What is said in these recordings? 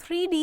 3D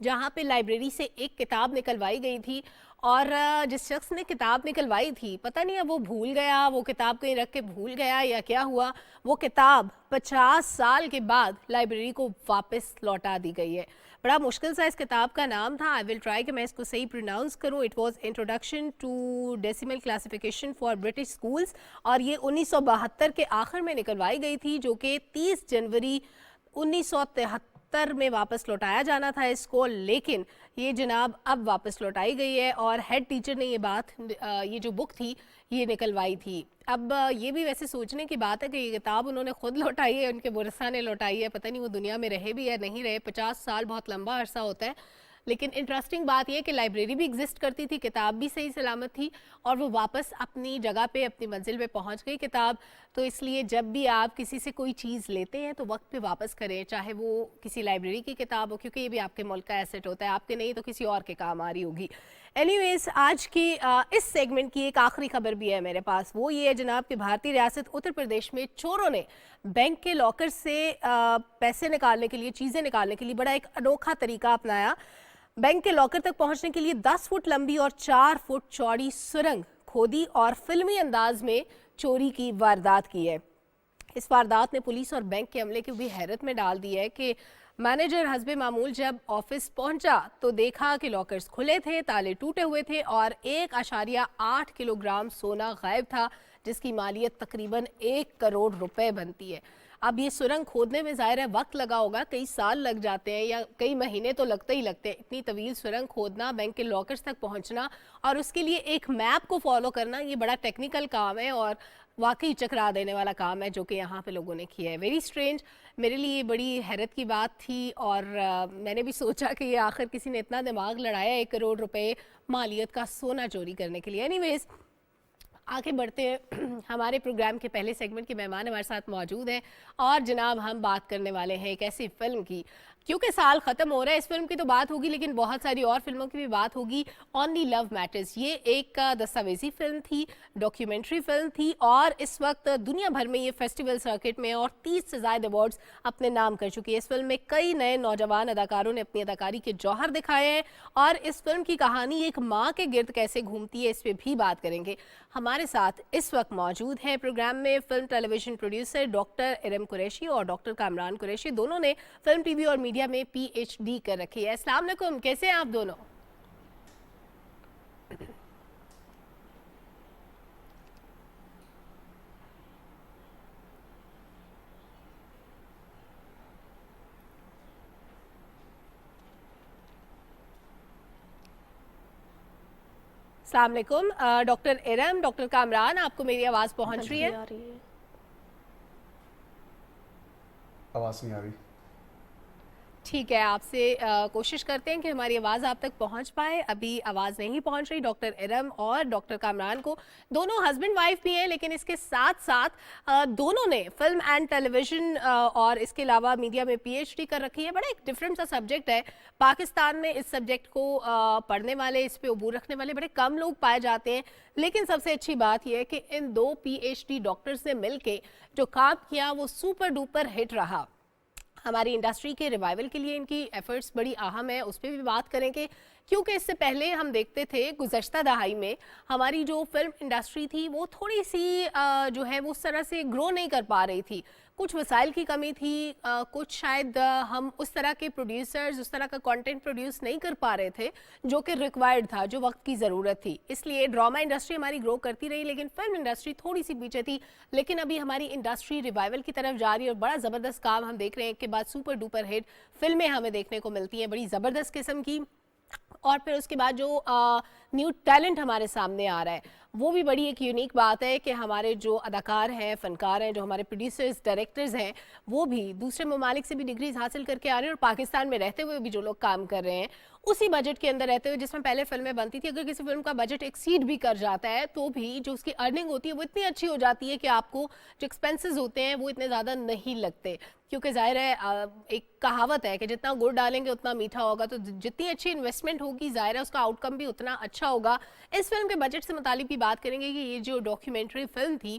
جہاں پہ library سے ایک کتاب نکلوائی گئی تھی اور جس شخص نے کتاب نکلوائی تھی پتہ نہیں اب وہ بھول گیا، وہ کتاب کہیں رکھ کے بھول گیا یا کیا ہوا، وہ کتاب 50 سال کے بعد لائبریری کو واپس لوٹا دی گئی ہے۔ بڑا مشکل سا اس کتاب کا نام تھا، آئی ول ٹرائی کہ میں اس کو صحیح پروناؤنس کروں۔ It was introduction to decimal classification for British schools, اور یہ 1972 کے آخر میں نکلوائی گئی تھی، جو کہ 30 جنوری 1973 میں واپس لوٹایا جانا تھا اس کو، لیکن یہ جناب اب واپس لوٹائی گئی ہے اور ہیڈ ٹیچر نے یہ جو بک تھی یہ نکلوائی تھی۔ اب یہ بھی ویسے سوچنے کی بات ہے کہ یہ کتاب انہوں نے خود لوٹائی ہے، ان کے ورثہ نے لوٹائی ہے، پتہ نہیں وہ دنیا میں رہے بھی یا نہیں رہے۔ 50 سال بہت لمبا عرصہ ہوتا ہے، لیکن انٹرسٹنگ بات یہ کہ لائبریری بھی ایگزسٹ کرتی تھی، کتاب بھی صحیح سلامت تھی اور وہ واپس اپنی جگہ پہ اپنی منزل پہ پہنچ گئی کتاب۔ تو اس لیے جب بھی آپ کسی سے کوئی چیز لیتے ہیں تو وقت پہ واپس کریں، چاہے وہ کسی لائبریری کی کتاب ہو، کیونکہ یہ بھی آپ کے ملک کا ایسٹ ہوتا ہے، آپ کے نہیں تو کسی اور کے کام آ رہی ہوگی۔ اینی ویز، آج کی اس سیگمنٹ کی ایک آخری خبر بھی ہے میرے پاس، وہ یہ ہے جناب کہ بھارتی ریاست اتر پردیش میں چوروں نے بینک کے لاکر سے پیسے نکالنے کے لیے، چیزیں نکالنے کے لیے بڑا ایک انوکھا طریقہ اپنایا۔ بینک کے لاکر تک پہنچنے کے لیے 10 فٹ لمبی اور 4 فٹ چوڑی سرنگ کھودی اور فلمی انداز میں چوری کی واردات کی ہے۔ اس واردات نے پولیس اور بینک کے عملے کو بھی حیرت میں ڈال دی ہے کہ مینیجر حسب معمول جب آفس پہنچا تو دیکھا کہ لاکرز کھلے تھے، تالے ٹوٹے ہوئے تھے اور 1.8 کلو گرام سونا غائب تھا، جس کی مالیت تقریباً 1 کروڑ روپے بنتی ہے۔ اب یہ سرنگ کھودنے میں ظاہر ہے وقت لگا ہوگا، کئی سال لگ جاتے ہیں یا کئی مہینے تو لگتے ہی لگتے ہیں۔ اتنی طویل سرنگ کھودنا، بینک کے لاکرز تک پہنچنا اور اس کے لیے ایک میپ کو فالو کرنا، یہ بڑا ٹیکنیکل کام ہے اور واقعی چکرا دینے والا کام ہے جو کہ یہاں پہ لوگوں نے کیا ہے۔ ویری اسٹرینج، میرے لیے بڑی حیرت کی بات تھی اور میں نے بھی سوچا کہ یہ آخر کسی نے اتنا دماغ لڑایا 1 کروڑ روپے مالیت کا سونا چوری کرنے کے لیے۔ اینی ویز، آگے بڑھتے ہیں، ہمارے پروگرام کے پہلے سیگمنٹ کے مہمان ہمارے ساتھ موجود ہیں اور جناب ہم بات کرنے والے ہیں ایک ایسی فلم کی، کیونکہ سال ختم ہو رہا ہے، اس فلم کی تو بات ہوگی لیکن بہت ساری اور فلموں کی بھی بات ہوگی۔ اونلی لو میٹرز، یہ ایک دستاویزی فلم تھی، ڈاکیومنٹری فلم تھی اور اس وقت دنیا بھر میں یہ فیسٹیول سرکٹ میں اور 30 سے زائد ایوارڈز اپنے نام کر چکی ہے۔ اس فلم میں کئی نئے نوجوان اداکاروں نے اپنی اداکاری کے جوہر دکھائے ہیں اور اس فلم کی کہانی ایک ماں کے گرد کیسے گھومتی ہے اس پہ بھی بات کریں گے۔ ہمارے ساتھ اس وقت موجود ہیں پروگرام میں film television producer doctor Iram Qureshi اور ڈاکٹر کامران قریشی، دونوں نے فلم، ٹی وی اور میڈیا میں پی ایچ ڈی کر رکھی ہے۔ السلام علیکم، کیسے ہیں آپ دونوں؟ السلام علیکم ڈاکٹر ارم، ڈاکٹر کامران، آپ کو میری آواز پہنچ رہی ہے؟ آواز نہیں آ رہی۔ ٹھیک ہے، آپ سے کوشش کرتے ہیں کہ ہماری آواز آپ تک پہنچ پائے۔ ابھی آواز نہیں پہنچ رہی ڈاکٹر ارم اور ڈاکٹر کامران کو، دونوں ہسبینڈ وائف بھی ہیں لیکن اس کے ساتھ ساتھ دونوں نے فلم اینڈ ٹیلی ویژن اور اس کے علاوہ میڈیا میں پی ایچ ڈی کر رکھی ہے۔ بڑا ایک ڈفرینٹ سا سبجیکٹ ہے، پاکستان میں اس سبجیکٹ کو پڑھنے والے، اس پہ عبور رکھنے والے بڑے کم لوگ پائے جاتے ہیں، لیکن سب سے اچھی بات یہ ہے کہ ان 2 پی ایچ ڈی ڈاکٹرز نے مل کے جو کام کیا وہ سپر ڈوپر ہٹ رہا۔ ہماری انڈسٹری کے ریوائول کے لیے ان کی ایفرٹس بڑی اہم ہے، اس پہ بھی بات کریں گے، کیونکہ اس سے پہلے ہم دیکھتے تھے گزشتہ دہائی میں ہماری جو فلم انڈسٹری تھی وہ تھوڑی سی جو ہے وہ اس طرح سے گرو نہیں کر پا رہی تھی، کچھ وسائل کی کمی تھی، کچھ شاید ہم اس طرح کے پروڈیوسرز، اس طرح کا کانٹینٹ پروڈیوس نہیں کر پا رہے تھے جو کہ ریکوائرڈ تھا، جو وقت کی ضرورت تھی۔ اس لیے ڈرامہ انڈسٹری ہماری گرو کرتی رہی لیکن فلم انڈسٹری تھوڑی سی پیچھے تھی، لیکن ابھی ہماری انڈسٹری ریوائول کی طرف جا رہی ہے اور بڑا زبردست کام ہم دیکھ رہے ہیں کہ بعد سپر ڈوپر ہٹ فلمیں ہمیں دیکھنے کو ملتی ہیں بڑی زبردست قسم کی، اور پھر اس کے بعد جو نیو ٹیلنٹ ہمارے سامنے آ رہا ہے وہ بھی بڑی ایک یونیک بات ہے کہ ہمارے جو اداکار ہیں، فنکار ہیں، جو ہمارے پروڈیوسرز، ڈائریکٹرز ہیں، وہ بھی دوسرے ممالک سے بھی ڈگریز حاصل کر کے آ رہے ہیں اور پاکستان میں رہتے ہوئے بھی جو لوگ کام کر رہے ہیں اسی بجٹ کے اندر رہتے ہوئے، جس میں پہلے فلمیں بنتی تھی، اگر کسی فلم کا بجٹ ایکسیڈ بھی کر جاتا ہے تو بھی جو اس کی ارننگ ہوتی ہے وہ اتنی اچھی ہو جاتی ہے کہ آپ کو جو ایکسپینسز ہوتے ہیں وہ اتنے زیادہ نہیں لگتے، کیونکہ ظاہر ہے ایک کہاوت ہے کہ جتنا گڑ ڈالیں گے اتنا میٹھا ہوگا، تو جتنی اچھی انویسٹمنٹ ہوگی ظاہر ہے اس کا آؤٹ کم بھی اتنا اچھا ہوگا۔ اس فلم کے بجٹ سے متعلق بھی بات کریں گے کہ یہ جو ڈاکیومنٹری فلم تھی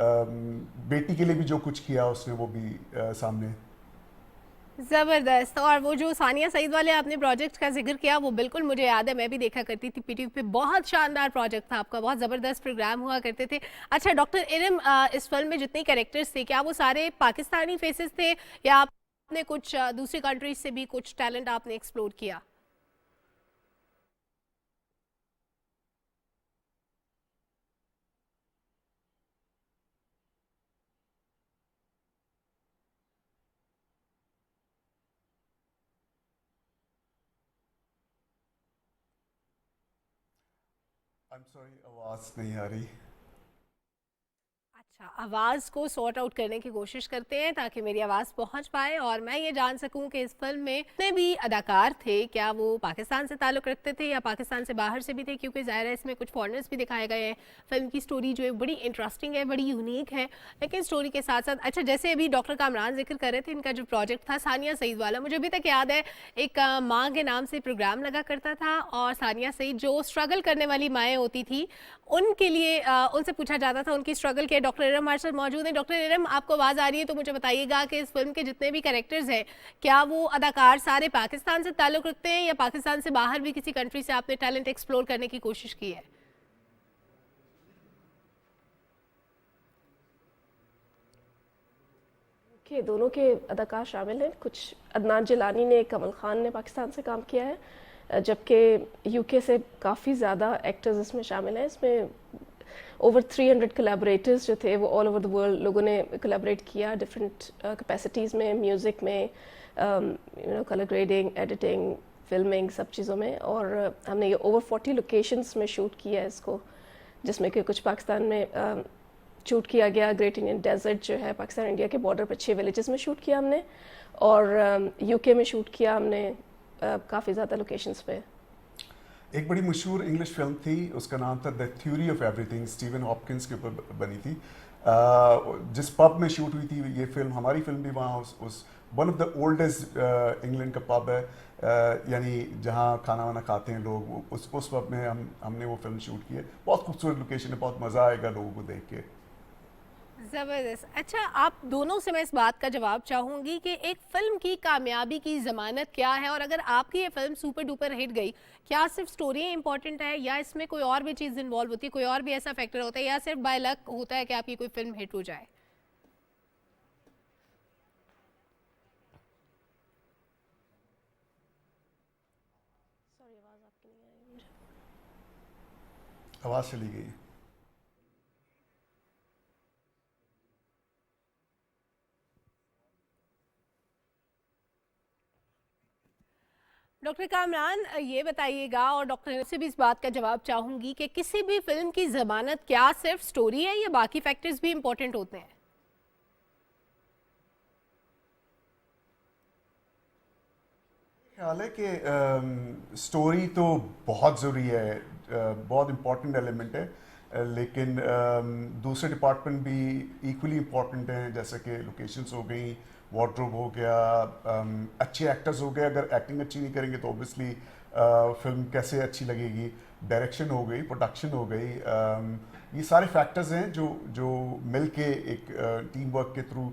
بیٹی کے لیے بھی جو کچھ کیا اس نے وہ بھی سامنے. زبردست. اور وہ جو ثانیہ سعید والے آپ نے پروجیکٹ کا ذکر کیا وہ بالکل مجھے یاد ہے, میں بھی دیکھا کرتی تھی پی ٹی وی پہ, بہت شاندار پروجیکٹ تھا آپ کا, بہت زبردست پروگرام ہوا کرتے تھے. اچھا ڈاکٹر ارم, اس فلم میں جتنے کریکٹرز تھے کیا وہ سارے پاکستانی فیسز تھے یا آپ نے کچھ دوسری کنٹریز سے بھی کچھ ٹیلنٹ آپ نے ایکسپلور کیا؟ I'm sorry, آواز نہیں آ رہی. اچھا, آواز کو سارٹ آؤٹ کرنے کی کوشش کرتے ہیں تاکہ میری آواز پہنچ پائے اور میں یہ جان سکوں کہ اس فلم میں جتنے بھی اداکار تھے کیا وہ پاکستان سے تعلق رکھتے تھے یا پاکستان سے باہر سے بھی تھے, کیونکہ ظاہر ہے اس میں کچھ فارنرز بھی دکھائے گئے ہیں. فلم کی سٹوری جو ہے بڑی انٹرسٹنگ ہے, بڑی یونیک ہے, لیکن سٹوری کے ساتھ ساتھ اچھا جیسے ابھی ڈاکٹر کامران ذکر کر رہے تھے ان کا جو پروجیکٹ تھا ثانیہ سعید والا, مجھے ابھی تک یاد ہے ایک ماں کے نام سے پروگرام لگا کرتا تھا اور ثانیہ سعید جو اسٹرگل کرنے والی مائیں ہوتی تھی ان کے لیے ان سے پوچھا جاتا تھا ان کی اسٹرگل کے. ڈاکٹر ارم ہمارے ساتھ موجود ہیں. ڈاکٹر ارم, آپ کو آواز آ رہی ہے تو مجھے بتائیے گا کہ اس فلم کے جتنے بھی کریکٹرز ہیں کیا وہ اداکار سارے پاکستان سے تعلق رکھتے ہیں یا پاکستان سے باہر بھی کسی کنٹری سے آپ نے ٹیلنٹ ایکسپلور کرنے کی کوشش کی ہے؟ کہ دونوں کے اداکار شامل ہیں. کچھ عدنان جیلانی نے, کمل خان نے پاکستان سے کام کیا ہے, جبکہ یو کے سے کافی زیادہ ایکٹرز اس میں شامل ہیں. اس میں اوور 300 کلیبوریٹرز جو تھے وہ آل اوور دا ورلڈ لوگوں نے کلیبوریٹ کیا ڈفرینٹ کیپیسٹیز میں, میوزک میں, کلر گریڈنگ, ایڈیٹنگ, فلمنگ, سب چیزوں میں. اور ہم نے یہ اوور 40 لوکیشنز میں شوٹ کیا ہے اس کو, جس میں کہ کچھ پاکستان میں شوٹ کیا گیا. گریٹ انڈین ڈیزرٹ جو ہے پاکستان انڈیا کے بارڈر پر 6 ولیجز میں شوٹ کیا ہم نے, اور یو کے میں شوٹ کیا ہم نے کافی زیادہ لوکیشنز پہ. ایک بڑی مشہور انگلش فلم تھی, اس کا نام تھا the theory of every thing, Steven Hopkins کے اوپر بنی تھی. جس پب میں شوٹ ہوئی تھی یہ فلم, ہماری فلم بھی وہاں اس one of the oldest England کا پب ہے, یعنی جہاں کھانا وانا کھاتے ہیں لوگ, اس پب میں ہم نے وہ فلم شوٹ کی ہے. بہت خوبصورت لوکیشن ہے, بہت مزہ آئے گا لوگوں کو دیکھ کے. زبردست. اچھا, آپ دونوں سے میں اس بات کا جواب چاہوں گی کہ ایک فلم کی کامیابی کی ضمانت کیا ہے, اور اگر آپ کی یہ فلم سپر ڈوپر ہٹ گئی, کیا صرف سٹوری امپورٹنٹ ہے یا اس میں کوئی اور بھی چیز انوالو ہوتی ہے, کوئی اور بھی ایسا فیکٹر ہوتا ہے, یا صرف بائی لک ہوتا ہے کہ آپ کی کوئی فلم ہٹ ہو جائے؟ آواز چلی گئی. ڈاکٹر کامران یہ بتائیے گا, اور ڈاکٹر سے بھی اس بات کا جواب چاہوں گی کہ کسی بھی فلم کی ضمانت کیا صرف سٹوری ہے یا باقی فیکٹرز بھی امپورٹنٹ ہوتے ہیں؟ خیال ہے کہ سٹوری تو بہت ضروری ہے, بہت امپورٹنٹ ایلیمنٹ ہے, لیکن دوسرے ڈپارٹمنٹ بھی ایکولی امپورٹنٹ ہیں, جیسے کہ لوکیشنز ہو گئیں, وارڈروب ہو گیا, اچھے ایکٹرز ہو گئے. اگر ایکٹنگ اچھی نہیں کریں گے تو اوبیسلی فلم کیسے اچھی لگے گی. ڈائریکشن ہو گئی, پروڈکشن ہو گئی, یہ سارے فیکٹرز ہیں جو مل کے ایک ٹیم ورک کے تھرو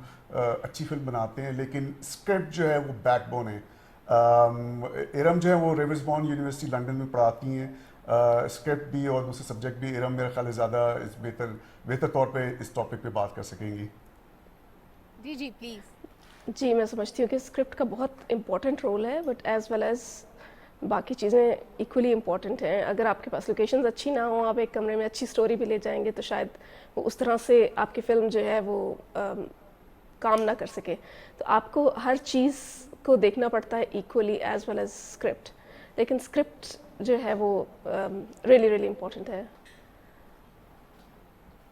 اچھی فلم بناتے ہیں. لیکن اسکرپٹ جو ہے وہ بیک بون ہے. ارم جو ہے وہ ریورز بون یونیورسٹی لنڈن میں پڑھاتی ہیں, اسکرپٹ بھی اور دوسرے سبجیکٹ بھی. ارم میرا خیال ہے زیادہ بہتر طور پہ اس ٹاپک پہ بات کر سکیں گی. جی جی پلیز. جی, میں سمجھتی ہوں کہ اسکرپٹ کا بہت امپورٹنٹ رول ہے, بٹ ایز ویل ایز باقی چیزیں ایکولی امپورٹنٹ ہیں. اگر آپ کے پاس لوکیشنز اچھی نہ ہوں, آپ ایک کمرے میں اچھی سٹوری بھی لے جائیں گے تو شاید وہ اس طرح سے آپ کی فلم جو ہے وہ کام نہ کر سکے. تو آپ کو ہر چیز کو دیکھنا پڑتا ہے equally as well as script, لیکن اسکرپٹ جو ہے وہ ریئلی امپورٹنٹ ہے.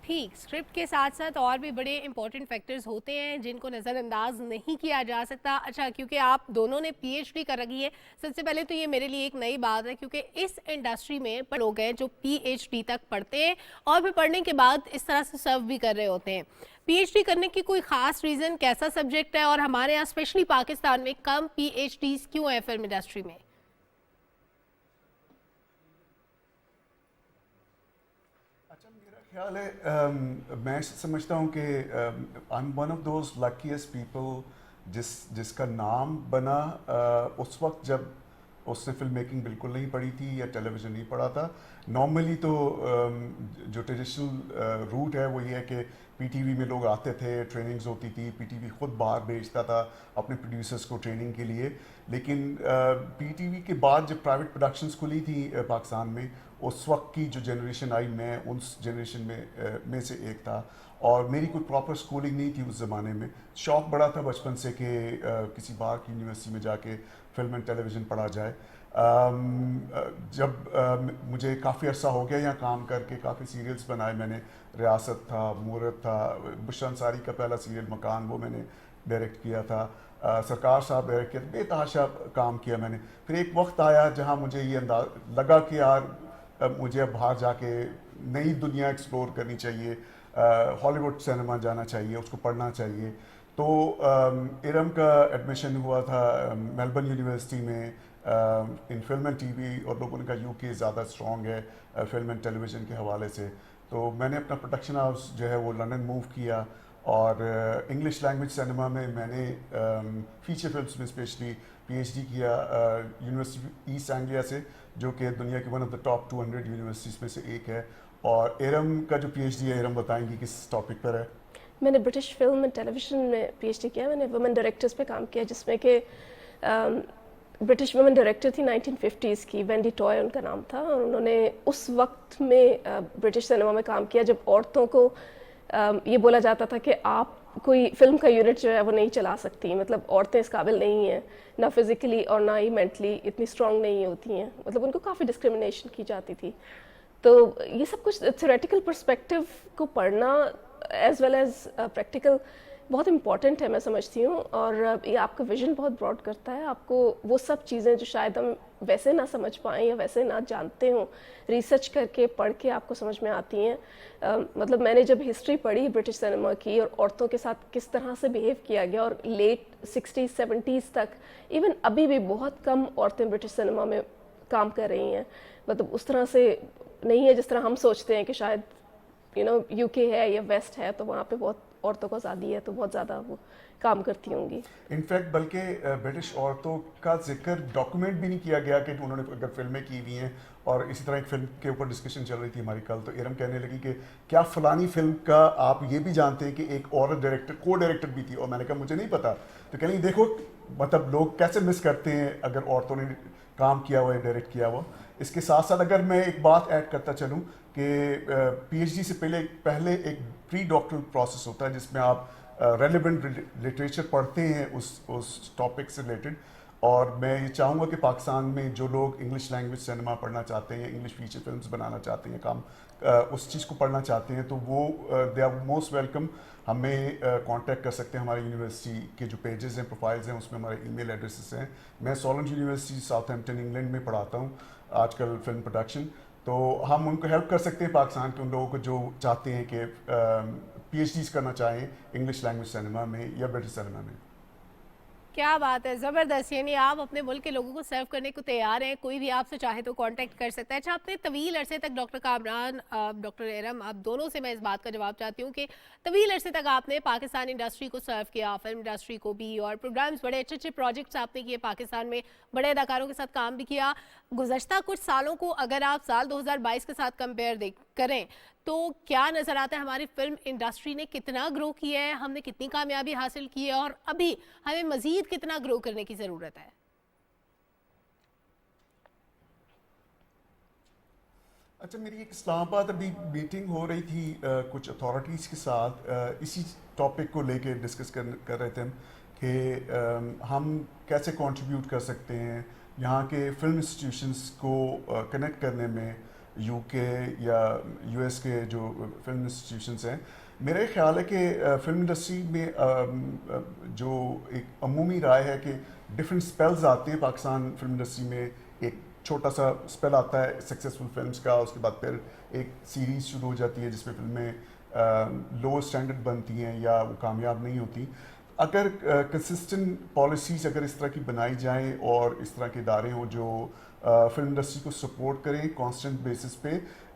ٹھیک, اسکرپٹ کے ساتھ ساتھ اور بھی بڑے امپورٹنٹ فیکٹرز ہوتے ہیں جن کو نظر انداز نہیں کیا جا سکتا. اچھا, کیونکہ آپ دونوں نے پی ایچ ڈی کر رکھی ہے, سب سے پہلے تو یہ میرے لیے ایک نئی بات ہے, کیونکہ اس انڈسٹری میں لوگ ہیں جو پی ایچ ڈی تک پڑھتے ہیں اور پھر پڑھنے کے بعد اس طرح سے سرو بھی کر رہے ہوتے ہیں. پی ایچ ڈی کرنے کی کوئی خاص ریزن, کیسا سبجیکٹ ہے, اور ہمارے یہاں اسپیشلی پاکستان میں کم پی ایچ ڈیز کیوں ہیں فلم انڈسٹری میں؟ خیال ہے میں سمجھتا ہوں کہ I am one of those لکیسٹ people جس کا نام بنا اس وقت جب اس نے فلم میکنگ بالکل نہیں پڑھی تھی یا ٹیلی ویژن نہیں پڑھا تھا. نارملی تو جو ٹریڈیشنل روٹ ہے وہ یہ ہے کہ پی ٹی وی میں لوگ آتے تھے, ٹریننگز ہوتی تھی, پی ٹی وی خود باہر بھیجتا تھا اپنے پروڈیوسرس کو ٹریننگ کے لیے. لیکن پی ٹی وی کے بعد جب پرائیویٹ پروڈکشنز کھلی تھی پاکستان میں, اس وقت کی جو جنریشن آئی, میں اس جنریشن میں سے ایک تھا, اور میری کوئی پراپر سکولنگ نہیں تھی اس زمانے میں. شوق بڑا تھا بچپن سے کہ کسی باہر کی یونیورسٹی میں جا کے فلم اینڈ ٹیلی ویژن پڑھا جائے. جب مجھے کافی عرصہ ہو گیا یہاں کام کر کے, کافی سیریلز بنائے میں نے, ریاست تھا, مورت تھا, بشرا انصاری کا پہلا سیریل مکان وہ میں نے ڈائریکٹ کیا تھا, سرکار صاحب ڈائریکٹ کیا, بے تحاشا کام کیا میں نے. پھر ایک وقت آیا جہاں مجھے یہ لگا کہ یار مجھے اب باہر جا کے نئی دنیا ایکسپلور کرنی چاہیے, ہالی ووڈ سینما جانا چاہیے, اس کو پڑھنا چاہیے. تو ارم کا ایڈمیشن ہوا تھا میلبرن یونیورسٹی میں ان فلم اینڈ ٹی وی, اور لوگوں نے کہا یو کے زیادہ اسٹرانگ ہے فلم اینڈ ٹیلی ویژن کے حوالے سے. تو میں نے اپنا پروڈکشن ہاؤس جو ہے وہ لنڈن موو کیا, اور انگلش لینگویج سینما میں میں نے فیچر فلمس میں اسپیشلی پی ایچ ڈی کیا یونیورسٹی ایسٹ اینگلیا سے, جو کہ دنیا کی one of the top 200 universities میں سے ایک ہے. اور ارم کا جو پی ایچ ڈی ہے, ارم بتائیں گی کس ٹاپک پر ہے؟ میں نے British film and television میں پی ایچ ڈی کیا. میں نے وومن ڈائریکٹرز پہ کام کیا, جس میں کہ برٹش وومن ڈائریکٹر تھی 1950s کی, وینڈی ٹوائے ان کا نام تھا, اور انہوں نے اس وقت میں برٹش سینما میں کام کیا جب عورتوں کو یہ بولا جاتا تھا کہ آپ کوئی فلم کا یونٹ جو ہے وہ نہیں چلا سکتی, مطلب عورتیں اس قابل نہیں ہیں, نہ فزیکلی اور نہ ہی مینٹلی اتنی اسٹرانگ نہیں ہوتی ہیں, مطلب ان کو کافی ڈسکرمنیشن کی جاتی تھی. تو یہ سب کچھ تھیوریٹیکل پرسپیکٹیو کو پڑھنا ایز ویل ایز پریکٹیکل بہت امپورٹنٹ ہے میں سمجھتی ہوں, اور یہ آپ کا ویژن بہت براڈ کرتا ہے. آپ کو وہ سب چیزیں جو شاید ہم ویسے نہ سمجھ پائیں یا ویسے نہ جانتے ہوں, ریسرچ کر کے پڑھ کے آپ کو سمجھ میں آتی ہیں. مطلب میں نے جب ہسٹری پڑھی برٹش سینما کی, اور عورتوں کے ساتھ کس طرح سے بیہیو کیا گیا, اور لیٹ 60s 70s تک ایون ابھی بھی بہت کم عورتیں برٹش سینما میں کام کر رہی ہیں, مطلب اس طرح سے نہیں ہے جس طرح ہم سوچتے ہیں کہ شاید یو کے ہے یا ویسٹ ہے تو وہاں پہ بہت عورتوں کو آزادی ہے تو بہت زیادہ وہ کام کرتی ہوں گی. انفیکٹ بلکہ برٹش عورتوں کا ذکر ڈاکومنٹ بھی نہیں کیا گیا کہ انہوں نے اگر فلمیں کی ہوئی ہیں. اور اسی طرح ایک فلم کے اوپر ڈسکشن چل رہی تھی ہماری کل, تو ارم کہنے لگی کہ کیا فلانی فلم کا آپ یہ بھی جانتے ہیں کہ ایک عورت ڈائریکٹر کو ڈائریکٹر بھی تھی, اور میں نے کہا مجھے نہیں پتا. تو کہنے لگی دیکھو مطلب لوگ کیسے مس کرتے ہیں اگر عورتوں نے کام کیا ہوا ہے, ڈائریکٹ کیا ہوا. اس کے ساتھ ساتھ اگر میں ایک بات ایڈ کرتا چلوں کہ پی ایچ ڈی سے پہلے ایک پری ڈاکٹرل پروسیس ہوتا ہے جس میں آپ ریلیونٹ لٹریچر پڑھتے ہیں اس ٹاپک سے ریلیٹڈ. اور میں یہ چاہوں گا کہ پاکستان میں جو لوگ انگلش لینگویج سینما پڑھنا چاہتے ہیں, انگلش فیچر فلمس بنانا چاہتے ہیں, کام اس چیز کو پڑھنا چاہتے ہیں, تو وہ دے آر موسٹ ویلکم. ہمیں کانٹیکٹ کر سکتے ہیں, ہماری یونیورسٹی کے جو پیجز ہیں, پروفائلز ہیں, اس میں ہمارے ای میل ایڈریسز ہیں. میں سولنج یونیورسٹی ساؤتھ ہیمپٹن انگلینڈ میں پڑھاتا ہوں آج کل فلم پروڈکشن. تو ہم ان کو ہیلپ کر سکتے ہیں پاکستان کے ان لوگوں کو جو چاہتے ہیں کہ پی ایچ ڈیز کرنا چاہیں انگلش لینگویج سینما میں یا برٹش سینما میں. کیا بات ہے, زبردست. یعنی آپ اپنے ملک کے لوگوں کو سرو کرنے کو تیار ہیں, کوئی بھی آپ سے چاہے تو کانٹیکٹ کر سکتا ہے. اچھا, آپ نے طویل عرصے تک ڈاکٹر کامران, ڈاکٹر ارم, آپ دونوں سے میں اس بات کا جواب چاہتی ہوں کہ طویل عرصے تک آپ نے پاکستان انڈسٹری کو سرو کیا, فلم انڈسٹری کو بھی, اور پروگرامز بڑے اچھے اچھے پروجیکٹس آپ نے کیے پاکستان میں, بڑے اداکاروں کے ساتھ کام بھی کیا. گزشتہ کچھ سالوں کو اگر آپ سال 2022 کے ساتھ کمپیئر کریں تو کیا نظر آتا ہے ہماری فلم انڈسٹری نے کتنا گرو کیا ہے, ہم نے کتنی کامیابی حاصل کی ہے, اور ابھی ہمیں مزید کتنا گرو کرنے کی ضرورت ہے؟ اچھا, میری ایک اسلام آباد ابھی میٹنگ ہو رہی تھی کچھ اتھارٹیز کے ساتھ, اسی ٹاپک کو لے کے ڈسکس کر رہے تھے ہم کہ ہم کیسے کنٹریبیوٹ کر سکتے ہیں یہاں کے فلم انسٹیٹیوشنس کو کنیکٹ کرنے میں یو کے یا یو ایس کے جو فلم انسٹیٹیوشنس ہیں. میرا یہ خیال ہے کہ فلم انڈسٹری میں جو ایک عمومی رائے ہے کہ ڈفرینٹ اسپیلز آتے ہیں پاکستان فلم انڈسٹری میں. ایک چھوٹا سا اسپیل آتا ہے سکسیزفل فلمس کا, اس کے بعد پھر ایک سیریز شروع ہو جاتی ہے جس میں فلمیں لو اسٹینڈرڈ بنتی ہیں یا وہ کامیاب نہیں ہوتی. اگر کنسسٹنٹ پالیسیز اگر اس طرح کی بنائی جائیں اور اس طرح کے ادارے ہوں جو فلم انڈسٹری کو سپورٹ کریں کانسٹنٹ بیسس پہ,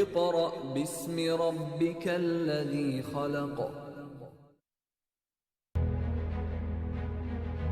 اقرأ باسم ربك الذي خلق.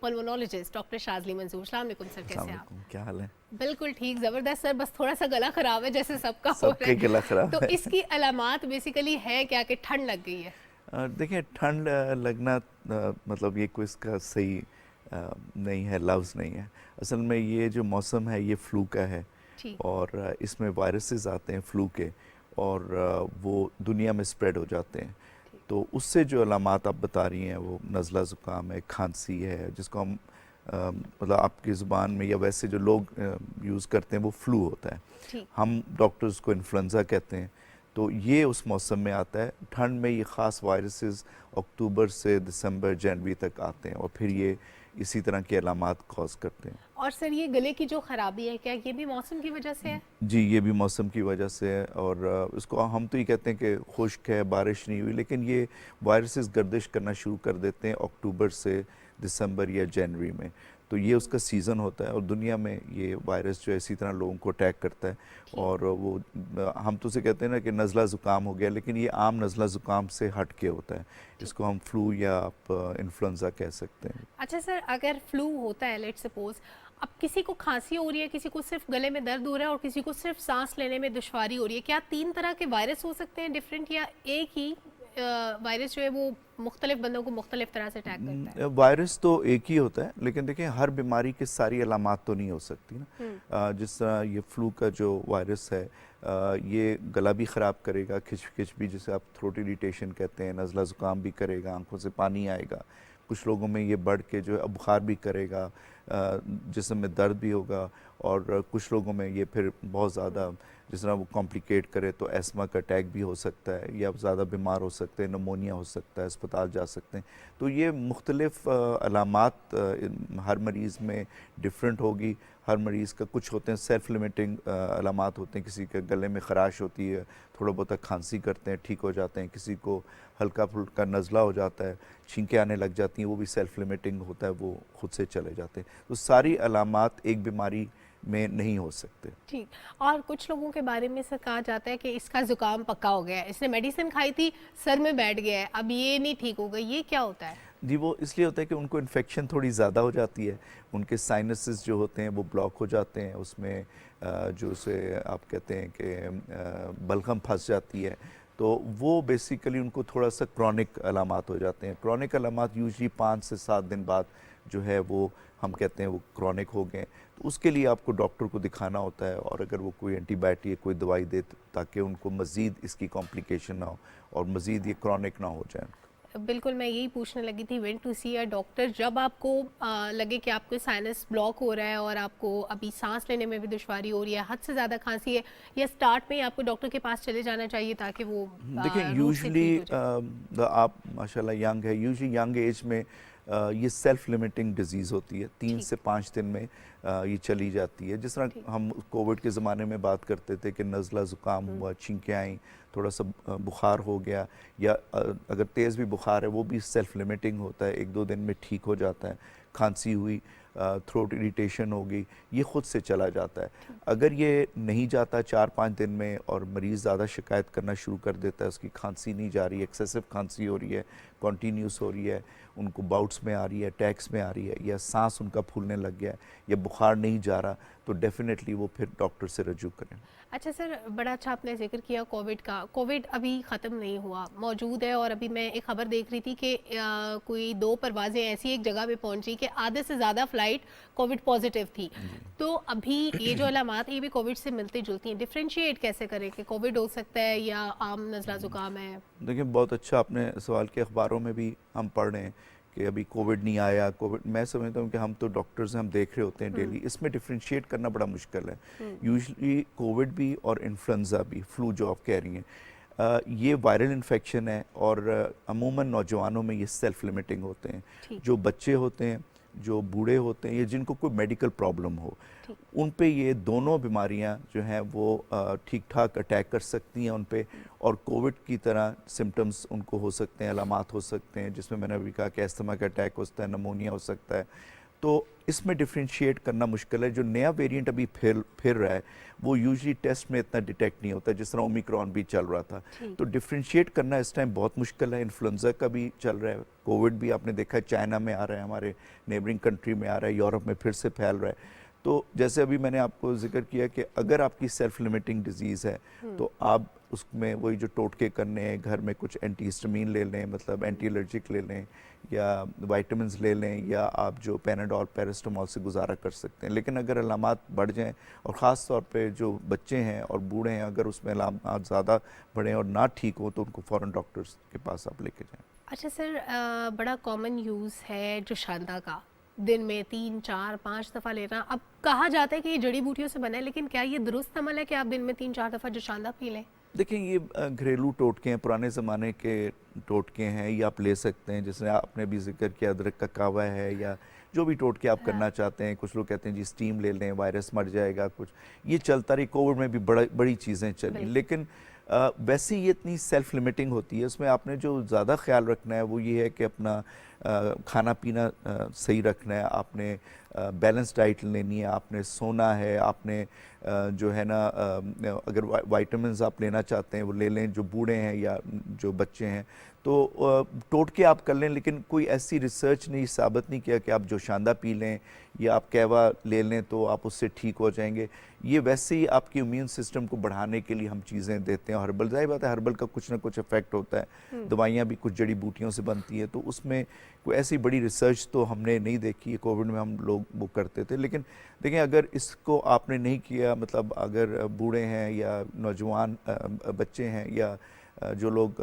پلمونالوجسٹ ڈاکٹر شاذلی منظور. السلام علیکم سر, کیسے ہیں آپ؟ کیا حال ہے؟ بالکل ٹھیک, زبردست سر, بس تھوڑا سا گلا خراب ہے جیسے سب کا ہو سب کے گلا خراب تو ہے. اس کی علامات بیسیکلی ہے کیا کہ ٹھنڈ لگ گئی ہے؟ دیکھیں, ٹھنڈ لگنا مطلب یہ کوئی اس کا صحیح نہیں ہے, لفظ نہیں ہے. اصل میں یہ جو موسم ہے یہ فلو کا ہے, اور اس میں وائرسز آتے ہیں فلو کے, اور وہ دنیا میں اسپریڈ ہو جاتے ہیں. تو اس سے جو علامات آپ بتا رہی ہیں وہ نزلہ زکام ہے, کھانسی ہے, جس کو ہم مطلب آپ کی زبان میں یا ویسے جو لوگ یوز کرتے ہیں وہ فلو ہوتا ہے, ہم ڈاکٹرز کو انفلوئنزا کہتے ہیں. تو یہ اس موسم میں آتا ہے. ٹھنڈ میں یہ خاص وائرسز اکتوبر سے دسمبر جنوری تک آتے ہیں, اور پھر یہ اسی طرح کے علامات کاز کرتے ہیں. اور سر یہ گلے کی جو خرابی ہے, کیا یہ بھی موسم کی وجہ سے ہے؟ جی, یہ بھی موسم کی وجہ سے ہے, اور اس کو ہم تو یہ کہتے ہیں کہ خشک ہے, بارش نہیں ہوئی, لیکن یہ وائرسز گردش کرنا شروع کر دیتے ہیں اکتوبر سے دسمبر یا جنوری میں. تو یہ اس کا سیزن ہوتا ہے, اور دنیا میں یہ وائرس جو ہے اسی طرح لوگوں کو اٹیک کرتا ہے. اور وہ ہم تو اسے کہتے ہیں نا کہ نزلہ زکام ہو گیا, لیکن یہ عام نزلہ زکام سے ہٹ کے ہوتا ہے. اس کو ہم فلو یا آپ انفلوئنزا کہہ سکتے ہیں. اچھا سر, اگر فلو ہوتا ہے, لیٹ سپوز اب کسی کو کھانسی ہو رہی ہے, کسی کو صرف گلے میں درد ہو رہا ہے, اور کسی کو صرف سانس لینے میں دشواری ہو رہی ہے, کیا 3 طرح کے وائرس ہو سکتے ہیں ڈیفرنٹ, یا ایک ہی وائرس جو ہے وہ مختلف بندوں کو مختلف طرح سے اٹیک کرتا ہے؟ وائرس تو ایک ہی ہوتا ہے, لیکن دیکھیں ہر بیماری کی ساری علامات تو نہیں ہو سکتی نا. جس طرح یہ فلو کا جو وائرس ہے یہ گلا بھی خراب کرے گا, کھچ بھی, جسے آپ تھروٹ اریٹیشن کہتے ہیں, نزلہ زکام بھی کرے گا, آنکھوں سے پانی آئے گا, کچھ لوگوں میں یہ بڑھ کے جو ہے بخار بھی کرے گا, جسم میں درد بھی ہوگا, اور کچھ لوگوں میں یہ پھر بہت زیادہ جس طرح وہ کمپلیکیٹ کرے تو ایسما کا اٹیک بھی ہو سکتا ہے, یا زیادہ بیمار ہو سکتے ہیں, نمونیا ہو سکتا ہے, اسپتال جا سکتے ہیں. تو یہ مختلف علامات ہر مریض میں ڈفرینٹ ہوگی. ہر مریض کا کچھ ہوتے ہیں سیلف لیمیٹنگ علامات ہوتے ہیں, کسی کے گلے میں خراش ہوتی ہے, تھوڑا بہت کھانسی کرتے ہیں, ٹھیک ہو جاتے ہیں, کسی کو ہلکا پھلکا نزلہ ہو جاتا ہے, چھینکیں آنے لگ جاتی ہیں, وہ بھی سیلف لیمیٹنگ ہوتا ہے, وہ خود سے چلے جاتے ہیں. تو ساری علامات ایک بیماری میں نہیں ہو سکتے. ٹھیک. اور کچھ لوگوں کے بارے میں سر کہا جاتا ہے کہ اس کا زکام پکا ہو گیا ہے, اس نے میڈیسن کھائی تھی, سر میں بیٹھ گیا ہے, اب یہ نہیں ٹھیک ہوگا, یہ کیا ہوتا ہے؟ جی, وہ اس لیے ہوتا ہے کہ ان کو انفیکشن تھوڑی زیادہ ہو جاتی ہے, ان کے سائنسز جو ہوتے ہیں وہ بلاک ہو جاتے ہیں, اس میں جو اسے آپ کہتے ہیں کہ بلغم پھنس جاتی ہے, تو وہ بیسیکلی ان کو تھوڑا سا کرونک علامات ہو جاتے ہیں. کرونک علامات یوزلی 5 سے 7 دن بعد جو ہے وہ ہم کہتے ہیں وہ کرونک ہو گئے. تو اس کے لیے آپ کو ڈاکٹر کو دکھانا ہوتا ہے, اور اگر وہ کوئی اینٹی بائیوٹک کوئی دوائی دے تاکہ ان کو مزید اس کی کمپلیکیشن نہ ہو اور مزید یہ کرونک نہ ہو جائے. بالکل, میں یہی پوچھنے لگی تھی, went to see a doctor جب آپ کو لگے کہ آپ کو سائنس بلاک ہو رہا ہے اور آپ کو ابھی سانس لینے میں بھی دشواری ہو رہی ہے, حد سے زیادہ کھانسی ہے, یا سٹارٹ میں ہی آپ کو ڈاکٹر کے پاس چلے جانا چاہیے تاکہ وہ دیکھیں یوزلی آپ ماشاءاللہ ینگ ہے, یوزلی ینگ ایج میں یہ سیلف لیمیٹنگ ڈیزیز ہوتی ہے, 3 سے 5 دن میں یہ چلی جاتی ہے. جس طرح ہم کووڈ کے زمانے میں بات کرتے تھے کہ نزلہ زکام ہوا, چھینکیں آئیں, تھوڑا سا بخار ہو گیا, یا اگر تیز بھی بخار ہے وہ بھی سیلف لیمیٹنگ ہوتا ہے, 1-2 دن میں ٹھیک ہو جاتا ہے. کھانسی ہوئی, تھروٹ اریٹیشن ہوگی, یہ خود سے چلا جاتا ہے. اگر یہ نہیں جاتا 4-5 دن میں اور مریض زیادہ شکایت کرنا شروع کر دیتا ہے, اس کی کھانسی نہیں جا رہی ہے, ایکسیسو کھانسی ہو رہی ہے, کنٹینیوس ہو رہی ہے, ان کو باؤٹس میں آ رہی ہے, اٹیکس میں آ رہی ہے, یا سانس ان کا پھولنے لگ گیا ہے, یا بخار نہیں جا رہا, تو ڈیفینیٹلی وہ پھر ڈاکٹر سے رجوع کریں. اچھا سر, بڑا اچھا آپ نے ذکر کیا کووڈ کا. کووڈ ابھی ختم نہیں ہوا, موجود ہے, اور ابھی میں ایک خبر دیکھ رہی تھی کہ کوئی 2 پروازیں ایسی ایک جگہ پہ پہنچی کہ آدھے سے زیادہ فلائٹ کووڈ پازیٹیو تھی. تو ابھی یہ جو علامات یہ بھی کووڈ سے ملتی جلتی ہیں, ڈیفرینشیٹ کیسے کریں کہ کووڈ ہو سکتا ہے یا عام نزلہ زکام ہے؟ دیکھیں بہت اچھا آپ نے سوال کیا. اخباروں میں بھی ہم پڑھ رہے ہیں کہ ابھی کووڈ نہیں آیا, کووڈ, میں سمجھتا ہوں کہ ہم تو ڈاکٹرز ہیں, ہم دیکھ رہے ہوتے ہیں ڈیلی, اس میں ڈفرینشیٹ کرنا بڑا مشکل ہے. یوزلی کووڈ بھی اور انفلوئنزا بھی, فلو جو آپ کہہ رہی ہیں, یہ وائرل انفیکشن ہے, اور عموماً نوجوانوں میں یہ سیلف لیمیٹنگ ہوتے ہیں. جو بچے ہوتے ہیں, جو بوڑھے ہوتے ہیں, یا جن کو کوئی میڈیکل پرابلم ہو, ان پہ یہ دونوں بیماریاں جو ہیں وہ ٹھیک ٹھاک اٹیک کر سکتی ہیں ان پہ, اور کووڈ کی طرح سمٹمز ان کو ہو سکتے ہیں, علامات ہو سکتے ہیں, جس میں نے ابھی کہا کہ استھما کا اٹیک ہو سکتا ہے, نمونیا ہو سکتا ہے. تو اس میں ڈفرینشیٹ کرنا مشکل ہے. جو نیا ویریئنٹ ابھی پھر رہا ہے وہ یوزلی ٹیسٹ میں اتنا ڈیٹیکٹ نہیں ہوتا جس طرح اومیکرون بھی چل رہا تھا. تو ڈفرینشیٹ کرنا اس ٹائم بہت مشکل ہے. انفلوئنزا کا بھی چل رہا ہے, کووڈ بھی آپ نے دیکھا ہے چائنا میں آ رہا ہے, ہمارے نیبرنگ کنٹری میں آ رہا ہے, یورپ میں پھر سے پھیل رہا ہے. تو جیسے ابھی میں نے آپ کو ذکر کیا کہ اگر آپ کی سیلف لمیٹنگ ڈیزیز ہے تو آپ اس میں وہی جو ٹوٹکے کرنے ہیں, گھر میں کچھ اینٹی ہسٹامین لے لیں, مطلب اینٹی الرجک لے لیں, یا وائٹامنز لے لیں, یا آپ جو پیناڈول پیراسٹامول سے گزارا کر سکتے ہیں. لیکن اگر علامات بڑھ جائیں, اور خاص طور پہ جو بچے ہیں اور بوڑھے ہیں, اگر اس میں علامات زیادہ بڑھیں اور نہ ٹھیک ہوں تو ان کو فوراً ڈاکٹرز کے پاس آپ لے کے جائیں. اچھا سر, بڑا کامن یوز ہے جوشاندہ کا, دن میں 3 4 5 دفعہ لینا. اب کہا جاتا ہے کہ یہ جڑی بوٹیوں سے بنا ہے, لیکن کیا یہ درست عمل ہے کہ آپ دن میں 3 4 دفعہ جوشاندہ پی لیں؟ دیکھیں یہ گھریلو ٹوٹکے ہیں, پرانے زمانے کے ٹوٹکے ہیں, یہ آپ لے سکتے ہیں. جیسے آپ نے بھی ذکر کیا ادرک کا کہوا ہے, یا جو بھی ٹوٹکے آپ کرنا چاہتے ہیں. کچھ لوگ کہتے ہیں جی اسٹیم لے لیں, وائرس مر جائے گا, کچھ یہ چلتا رہی. کووڈ میں بھی بڑی چیزیں چلی, لیکن ویسے یہ اتنی سیلف لمیٹنگ ہوتی ہے. اس میں آپ نے جو زیادہ خیال رکھنا ہے وہ یہ ہے کہ اپنا کھانا پینا صحیح رکھنا ہے, آپ نے بیلنس ڈائٹ لینی ہے, آپ نے سونا ہے, آپ نے جو ہے نا اگر وائٹامنز آپ لینا چاہتے ہیں وہ لے لیں, جو بوڑھے ہیں یا جو بچے ہیں. تو ٹوٹکے آپ کر لیں, لیکن کوئی ایسی ریسرچ نہیں ثابت نہیں کیا کہ آپ جوشاندہ پی لیں یا آپ کہوا لے لیں تو آپ اس سے ٹھیک ہو جائیں گے. یہ ویسے ہی آپ کی امیون سسٹم کو بڑھانے کے لیے ہم چیزیں دیتے ہیں. ہربل, ظاہر بات ہے ہربل کا کچھ نہ کچھ افیکٹ ہوتا ہے, دوائیاں بھی کچھ جڑی بوٹیوں سے بنتی ہیں, تو اس میں کوئی ایسی بڑی ریسرچ تو ہم نے نہیں دیکھی. کووڈ میں ہم لوگ وہ کرتے تھے. لیکن دیکھیں اگر اس کو آپ نے نہیں کیا, مطلب اگر بوڑھے ہیں یا نوجوان بچے ہیں یا جو لوگ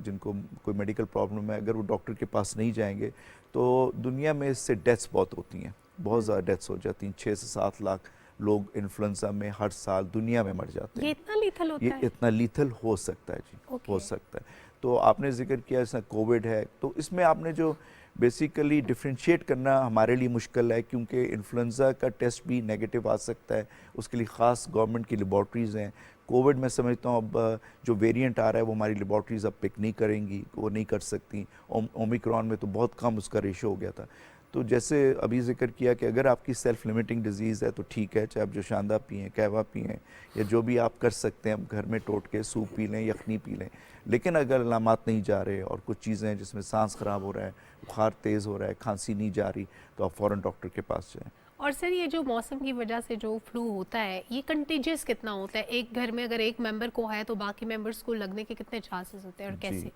جن کو کوئی میڈیکل پرابلم ہے, اگر وہ ڈاکٹر کے پاس نہیں جائیں گے تو دنیا میں اس سے ڈیتھس بہت ہوتی ہیں, بہت زیادہ ڈیتھس ہو جاتی ہیں. 6 سے 7 لاکھ لوگ انفلوئنزا میں ہر سال دنیا میں مر جاتے ہیں. یہ اتنا لیتھل ہوتا ہے؟ یہ اتنا لیتھل ہو سکتا ہے جی, ہو سکتا ہے. تو آپ نے ذکر کیا جیسا کووڈ ہے, تو اس میں آپ نے جو بیسیکلی ڈفرینشیٹ کرنا ہمارے لیے مشکل ہے, کیونکہ انفلوئنزا کا ٹیسٹ بھی نیگیٹو آ سکتا ہے. اس کے لیے خاص گورنمنٹ کی لیبارٹریز ہیں. کووڈ میں سمجھتا ہوں اب جو ویریئنٹ آ رہا ہے وہ ہماری لیبارٹریز اب پک نہیں کریں گی, وہ نہیں کر سکتی. اومیکرون میں تو بہت کم اس کا ریشو ہو گیا تھا. تو جیسے ابھی ذکر کیا کہ اگر آپ کی سیلف لمیٹنگ ڈیزیز ہے تو ٹھیک ہے, چاہے آپ جوشاندہ پئیں, کہوا پئیں, یا جو بھی آپ کر سکتے ہیں, گھر میں ٹوٹ کے سوپ پی لیں, یخنی پی لیں. لیکن اگر علامات نہیں جا رہے اور کچھ چیزیں ہیں جس میں سانس خراب ہو رہا ہے, بخار تیز ہو رہا ہے, کھانسی نہیں جا رہی, تو آپ فوراً ڈاکٹر کے پاس جائیں. اور سر یہ جو موسم کی وجہ سے جو فلو ہوتا ہے, یہ کنٹیجس کتنا ہوتا ہے؟ ایک گھر میں اگر ایک ممبر کو ہے تو باقی ممبرز کو لگنے کے کتنے چانسز ہوتے ہیں اور کیسے؟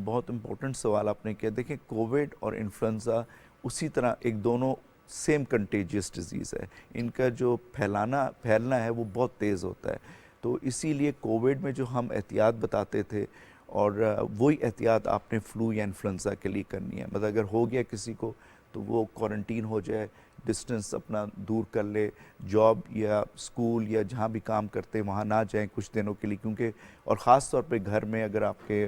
بہت امپورٹنٹ سوال آپ نے کیا. دیکھیں کووڈ اور انفلوئنزا اسی طرح ایک دونوں سیم کنٹیجیس ڈیزیز ہے. ان کا جو پھیلنا ہے وہ بہت تیز ہوتا ہے. تو اسی لیے کووڈ میں جو ہم احتیاط بتاتے تھے, اور وہی احتیاط آپ نے فلو یا انفلوئنزا کے لیے کرنی ہے. مطلب اگر ہو گیا کسی کو تو وہ کوارنٹین ہو جائے, ڈسٹنس اپنا دور کر لے, جاب یا اسکول یا جہاں بھی کام کرتے وہاں نہ جائیں کچھ دنوں کے لیے. کیونکہ اور خاص طور پہ گھر میں اگر آپ کے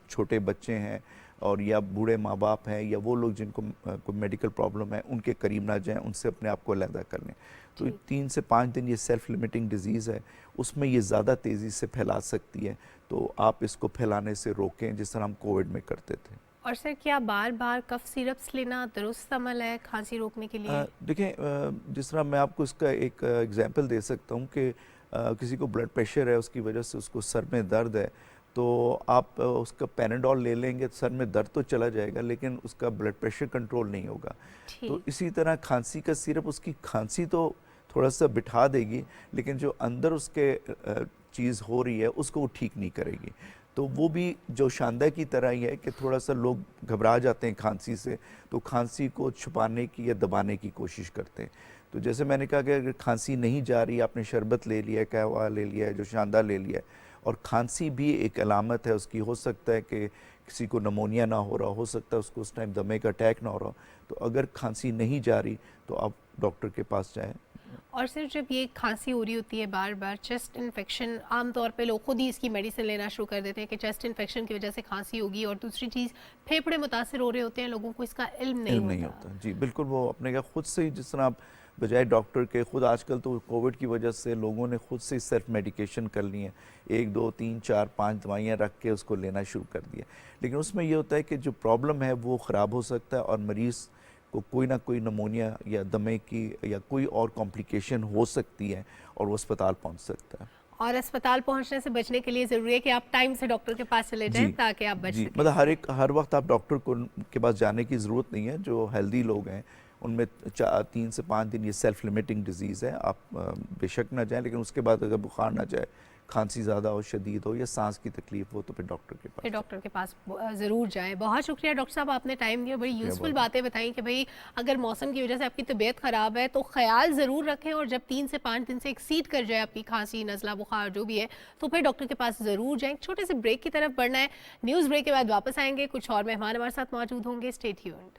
چھوٹے بچے ہیں اور یا بوڑھے ماں باپ ہیں یا وہ لوگ جن کو کوئی میڈیکل پرابلم ہے, ان کے قریب نہ جائیں, ان سے اپنے آپ کو علیحدہ کر لیں. تو 3 سے 5 دن یہ سیلف لمیٹنگ ڈیزیز ہے, اس میں یہ زیادہ تیزی سے پھیلا سکتی ہے. تو آپ اس کو پھیلانے سے روکیں جس طرح ہم کووڈ میں کرتے تھے. اور سر کیا بار بار کف سیرپس لینا درست عمل ہے کھانسی روکنے کے لیے؟ دیکھیں جس طرح میں آپ کو اس کا ایک ایگزامپل دے سکتا ہوں کہ کسی کو بلڈ پریشر ہے, اس کی وجہ سے اس کو سر میں درد ہے, تو آپ اس کا پیناڈول لے لیں گے, سر میں درد تو چلا جائے گا لیکن اس کا بلڈ پریشر کنٹرول نہیں ہوگا. تو اسی طرح کھانسی کا سیرپ اس کی کھانسی تو تھوڑا سا بٹھا دے گی, لیکن جو اندر اس کے چیز ہو رہی ہے اس کو وہ ٹھیک نہیں کرے گی. تو وہ بھی جوشاندہ کی طرح ہی ہے کہ تھوڑا سا لوگ گھبرا جاتے ہیں کھانسی سے, تو کھانسی کو چھپانے کی یا دبانے کی کوشش کرتے ہیں. تو جیسے میں نے کہا کہ اگر کھانسی نہیں جا رہی, آپ نے شربت لے لیا ہے, قہوہ لے لیا ہے, جوشاندہ لے لیا ہے, اور کھانسی بھی ایک علامت ہے اس کی, ہو سکتا ہے کہ کسی کو نمونیا نہ ہو رہا, ہو سکتا ہے اس کو اس ٹائم دمے کا اٹیک نہ ہو رہا, تو اگر کھانسی نہیں جا رہی تو آپ ڈاکٹر کے پاس جائیں. اور صرف جب یہ کھانسی ہو رہی ہوتی ہے بار بار, چیسٹ انفیکشن, عام طور پہ لوگ خود ہی اس کی میڈیسن لینا شروع کر دیتے ہیں کہ چیسٹ انفیکشن کی وجہ سے کھانسی ہوگی, اور دوسری چیز پھیپھڑے متاثر ہو رہے ہوتے ہیں, لوگوں کو اس کا علم نہیں ہوتا. جی بالکل, وہ اپنے کا خود سے ہی, جس طرح آپ بجائے ڈاکٹر کے خود, آج کل تو کووڈ کی وجہ سے لوگوں نے خود سے سیلف میڈیکیشن کر لی ہے, 1 2 3 4 5 دوائیاں رکھ کے اس کو لینا شروع کر دیا. لیکن اس میں یہ ہوتا ہے کہ جو پرابلم ہے وہ خراب ہو سکتا ہے اور مریض کو کوئی نہ کوئی نمونیا یا دمے کی یا کوئی اور کمپلیکیشن ہو سکتی ہے اور وہ اسپتال پہنچ سکتا ہے. اور اسپتال پہنچنے سے بچنے کے لیے ضروری ہے کہ آپ ٹائم سے ڈاکٹر کے پاس چلے جائیں تاکہ آپ بچ سکیں. مطلب ہر وقت آپ ڈاکٹر کے پاس جانے کی ضرورت نہیں ہے. جو ہیلدی لوگ ہیں ان میں 3 سے 5 دن یہ سیلف لمیٹنگ ڈیزیز ہے, آپ بے شک نہ جائیں, لیکن اس کے بعد اگر بخار نہ جائے, کھانسی زیادہ ہو, شدید ہو یا سانس کی تکلیف ہو تو پھر ڈاکٹر کے پاس ضرور جائیں. بہت شکریہ ڈاکٹر صاحب, آپ نے ٹائم دیا, بڑی یوزفل باتیں بتائیں کہ بھئی اگر موسم کی وجہ سے آپ کی طبیعت خراب ہے تو خیال ضرور رکھیں, اور جب 3 سے 5 دن سے ایکسیڈ کر جائے آپ کی کھانسی, نزلہ, بخار جو بھی ہے تو پھر ڈاکٹر کے پاس ضرور جائیں. چھوٹے سے بریک کی طرف بڑھنا ہے. نیوز بریک کے بعد واپس آئیں گے, کچھ اور مہمان ہمارے ساتھ موجود ہوں گے. Stay tuned.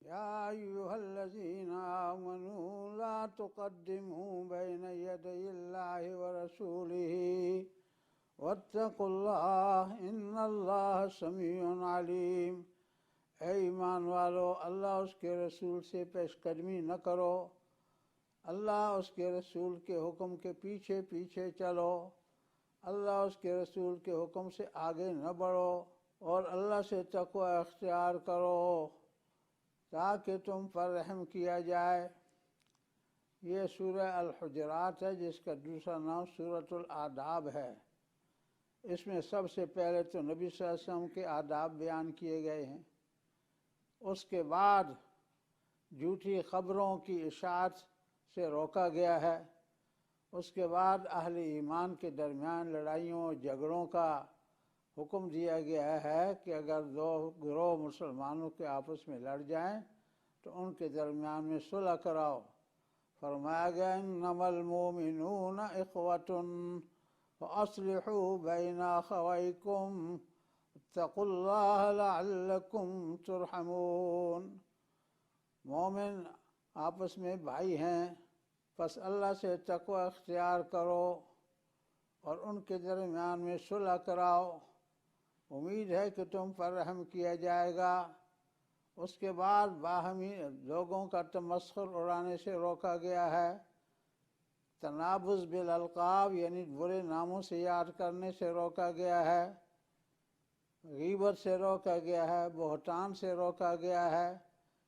يا أيها الذين آمنوا لا تقدموا بين يدي الله ورسوله واتقوا الله إن الله سميع عليم. اے ایمان والو, اللہ اس کے رسول سے پیش قدمی نہ کرو, اللہ اس کے رسول کے حکم کے پیچھے پیچھے چلو, اللہ اس کے رسول کے حکم سے آگے نہ بڑھو, اور اللہ سے تقوی اختیار کرو تاکہ تم پر رحم کیا جائے. یہ سورہ الحجرات ہے جس کا دوسرا نام سورۃ الآداب ہے. اس میں سب سے پہلے تو نبی صلی اللہ علیہ وسلم کے آداب بیان کیے گئے ہیں, اس کے بعد جھوٹی خبروں کی اشاعت سے روکا گیا ہے, اس کے بعد اہل ایمان کے درمیان لڑائیوں جھگڑوں کا حکم دیا گیا ہے کہ اگر 2 گروہ مسلمانوں کے آپس میں لڑ جائیں تو ان کے درمیان میں صلح کراؤ. فرمایا گیا انما المؤمنون اخوۃ فاصلحوا بین اخویکم اتقوا اللہ لعلکم ترحمون. مومن آپس میں بھائی ہیں, پس اللہ سے تقوی اختیار کرو اور ان کے درمیان میں صلح کراؤ, امید ہے کہ تم پر رحم کیا جائے گا. اس کے بعد باہمی لوگوں کا تمسخر اڑانے سے روکا گیا ہے, تنابز بالالقاب یعنی برے ناموں سے یاد کرنے سے روکا گیا ہے, غیبت سے روکا گیا ہے, بہتان سے روکا گیا ہے.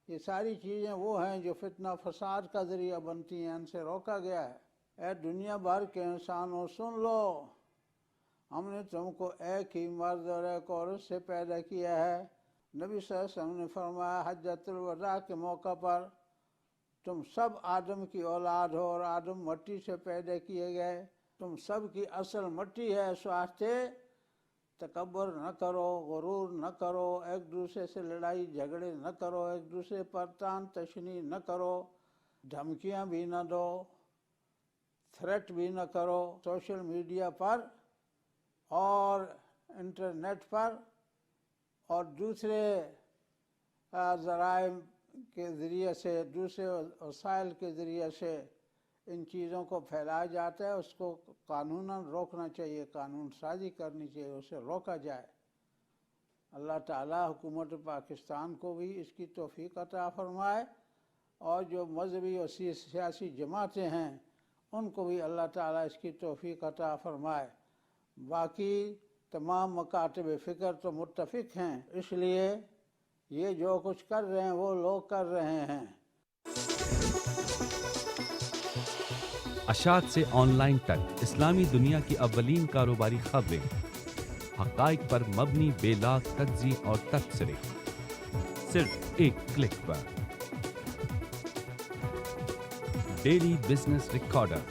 یہ ساری چیزیں وہ ہیں جو فتنہ فساد کا ذریعہ بنتی ہیں, ان سے روکا گیا ہے. اے دنیا بھر کے انسانوں سن لو, ہم نے تم کو ایک ہی مرد اور ایک عورت سے پیدا کیا ہے. نبی صلی اللہ علیہ وسلم نے فرمایا حجۃ الوداع کے موقع پر تم سب آدم کی اولاد ہو اور آدم مٹی سے پیدا کیے گئے, تم سب کی اصل مٹی ہے. اس واسطے تکبر نہ کرو, غرور نہ کرو, ایک دوسرے سے لڑائی جھگڑے نہ کرو, ایک دوسرے پر تان تشنی نہ کرو, دھمکیاں بھی نہ دو, تھریٹ بھی نہ کرو. سوشل میڈیا پر اور انٹرنیٹ پر اور دوسرے ذرائع کے ذریعے سے, دوسرے وسائل کے ذریعے سے ان چیزوں کو پھیلایا جاتا ہے. اس کو قانوناً روکنا چاہیے, قانون سازی کرنی چاہیے, اسے روکا جائے. اللہ تعالی حکومت پاکستان کو بھی اس کی توفیق عطا فرمائے, اور جو مذہبی اور سیاسی جماعتیں ہیں ان کو بھی اللہ تعالی اس کی توفیق عطا فرمائے. باقی تمام مکاتب فکر تو متفق ہیں, اس لیے یہ جو کچھ کر رہے ہیں وہ لوگ کر رہے ہیں. اشاعت سے آن لائن تک اسلامی دنیا کی اولین کاروباری خبریں, حقائق پر مبنی بے لاگ تجزیے اور تبصرے, صرف ایک کلک پر. ڈیلی بزنس ریکارڈر,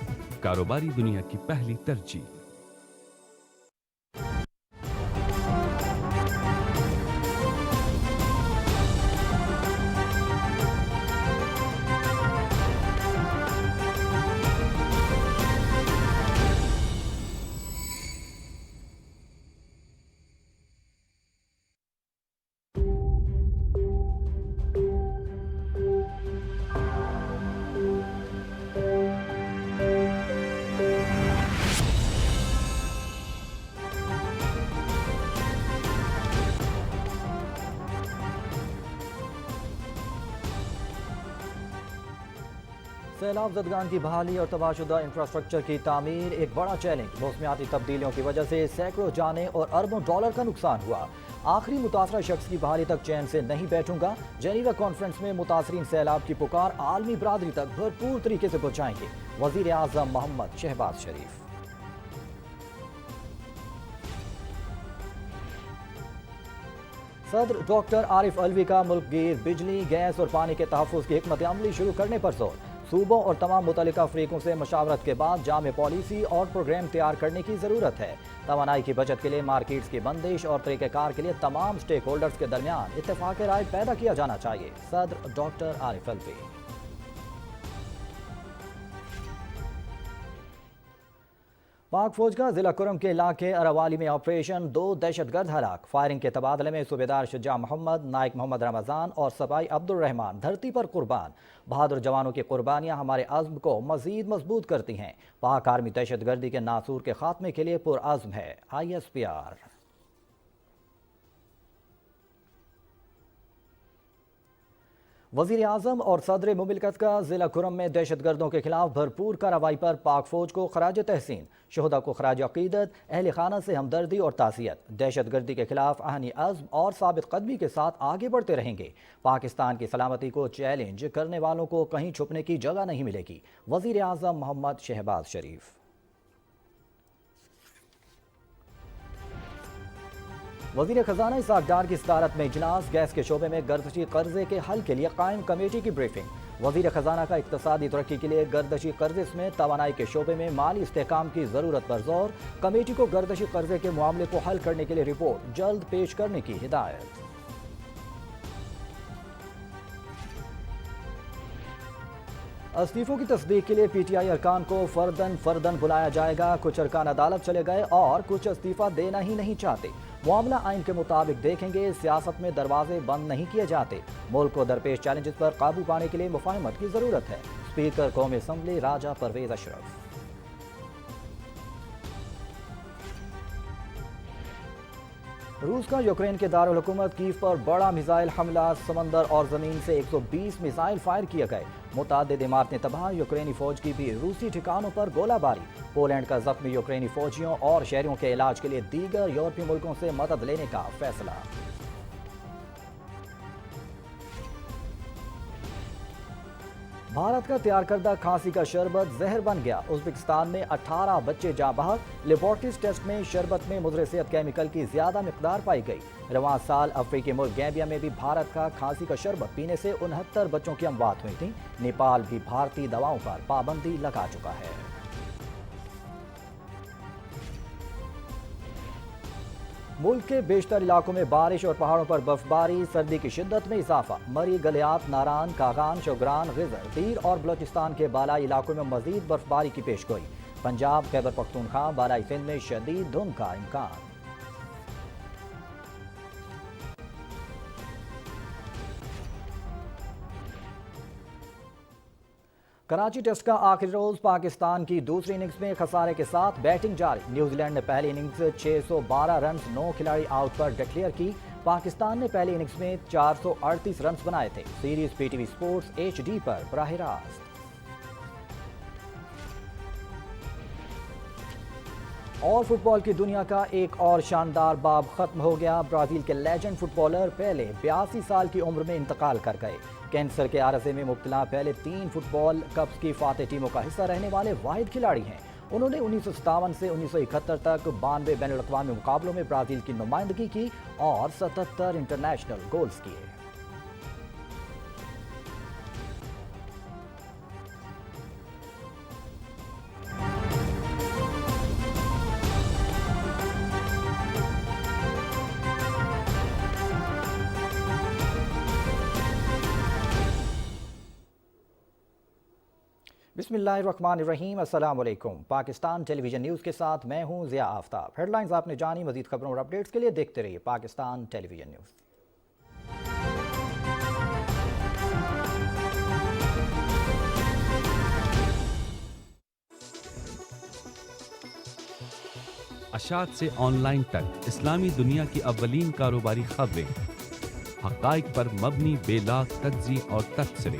کاروباری دنیا کی پہلی ترجیح. سیلاب زدگان کی بحالی اور تباہ شدہ انفراسٹرکچر کی تعمیر ایک بڑا چیلنج. موسمیاتی تبدیلیوں کی وجہ سے سینکڑوں جانیں اور اربوں ڈالر کا نقصان ہوا. آخری متاثرہ شخص کی بحالی تک چین سے نہیں بیٹھوں گا. جنیوا کانفرنس میں متاثرین سیلاب کی پکار عالمی برادری تک بھرپور طریقے سے پہنچائیں گے. وزیر اعظم محمد شہباز شریف. صدر ڈاکٹر عارف علوی کا ملک گیر بجلی، گیس اور پانی کے تحفظ کی حکمت عملی شروع کرنے پر زور. صوبوں اور تمام متعلقہ فریقوں سے مشاورت کے بعد جامع پالیسی اور پروگرام تیار کرنے کی ضرورت ہے. توانائی کی بچت کے لیے مارکیٹس کی بندش اور طریقہ کار کے لیے تمام سٹیک ہولڈرز کے درمیان اتفاق رائے پیدا کیا جانا چاہیے. صدر ڈاکٹر عارف علوی. پاک فوج کا ضلع کرم کے علاقے اراوالی میں آپریشن. 2 دہشت گرد ہلاک. فائرنگ کے تبادلے میں صوبیدار شجاع محمد، نائک محمد رمضان اور سپاہی عبد الرحمان دھرتی پر قربان. بہادر جوانوں کی قربانیاں ہمارے عزم کو مزید مضبوط کرتی ہیں. پاک آرمی دہشت گردی کے ناسور کے خاتمے کے لیے پرعزم ہے. ISPR. وزیر اعظم اور صدر مملکت کا ضلع کرم میں دہشت گردوں کے خلاف بھرپور کارروائی پر پاک فوج کو خراج تحسین. شہداء کو خراج عقیدت، اہل خانہ سے ہمدردی اور تعزیت. دہشت گردی کے خلاف ذہنی عزم اور ثابت قدمی کے ساتھ آگے بڑھتے رہیں گے. پاکستان کی سلامتی کو چیلنج کرنے والوں کو کہیں چھپنے کی جگہ نہیں ملے گی. وزیر اعظم محمد شہباز شریف. وزیر خزانہ اسحاق ڈار کی صدارت میں اجلاس. گیس کے شعبے میں گردشی قرضے کے حل کے لیے قائم کمیٹی کی بریفنگ. وزیر خزانہ کا اقتصادی ترقی کے لیے گردشی قرضے میں توانائی کے شعبے میں مالی استحکام کی ضرورت پر زور. کمیٹی کو گردشی قرضے کے معاملے کو حل کرنے کے لیے رپورٹ جلد پیش کرنے کی ہدایت. استعفوں کی تصدیق کے لیے PTI ارکان کو فردن بلایا جائے گا. کچھ ارکان عدالت چلے گئے اور کچھ استعفیٰ دینا ہی نہیں چاہتے. معاملہ آئین کے مطابق دیکھیں گے. سیاست میں دروازے بند نہیں کیے جاتے. ملک کو درپیش چیلنجز پر قابو پانے کے لیے مفاہمت کی ضرورت ہے. اسپیکر قومی اسمبلی راجہ پرویز اشرف. روس کا یوکرین کے دارالحکومت کیف پر بڑا میزائل حملہ. سمندر اور زمین سے 120 میزائل فائر کیے گئے. متعدد عمارتیں تباہ. یوکرینی فوج کی بھی روسی ٹھکانوں پر گولہ باری. پولینڈ کا زخمی یوکرینی فوجیوں اور شہریوں کے علاج کے لیے دیگر یورپی ملکوں سے مدد لینے کا فیصلہ. بھارت کا تیار کردہ کھانسی کا شربت زہر بن گیا. ازبکستان میں 18 بچے جاں بحق. لیبارٹریز ٹیسٹ میں شربت میں مضر صحت کیمیکل کی زیادہ مقدار پائی گئی. رواں سال افریقی ملک گیمبیا میں بھی بھارت کا کھانسی کا شربت پینے سے 69 بچوں کی اموات ہوئی تھیں. نیپال بھی بھارتی دواؤں پر پابندی لگا چکا ہے. ملک کے بیشتر علاقوں میں بارش اور پہاڑوں پر برفباری. سردی کی شدت میں اضافہ. مری، گلیات، ناران، کاغان، شوگران، غزر، دیر اور بلوچستان کے بالائی علاقوں میں مزید برفباری کی پیشگوئی. پنجاب، خیبر پختونخوا، بالائی سندھ میں شدید دھند کا امکان. کراچی ٹیسٹ کا آخری روز. پاکستان کی دوسری اننگز میں خسارے کے ساتھ بیٹنگ جاری. نیوزی لینڈ نے پہلی اننگز 612 رنز 9 کھلاڑی آؤٹ پر ڈکلیئر کی. پاکستان نے پہلی اننگز میں 438 رنز بنائے تھے. سیریز PTV سپورٹس HD پر براہ راست. اور فٹ بال کی دنیا کا ایک اور شاندار باب ختم ہو گیا. برازیل کے لیجنڈ فٹ بالر پہلے 82 سال کی عمر میں انتقال کر گئے. کینسر کے عارضے میں مبتلا پہلے 3 فٹ بال کپس کی فاتح ٹیموں کا حصہ رہنے والے واحد کھلاڑی ہیں. انہوں نے 1957 سے 1971 تک 92 بین الاقوامی مقابلوں میں برازیل کی نمائندگی کی اور 77 انٹرنیشنل گولز کیے. بسم اللہ الرحمن الرحیم. السلام علیکم. پاکستان ٹیلی ویژن نیوز کے ساتھ میں ہوں ضیاء آفتاب. ہیڈ لائنز آپ نے جانی. مزید خبروں اور اپڈیٹس کے لیے دیکھتے رہیے پاکستان ٹیلی ویژن نیوز. اشاعت سے آن لائن تک اسلامی دنیا کی اولین کاروباری خبریں. حقائق پر مبنی بے لاگ تجزیے اور تبصرے.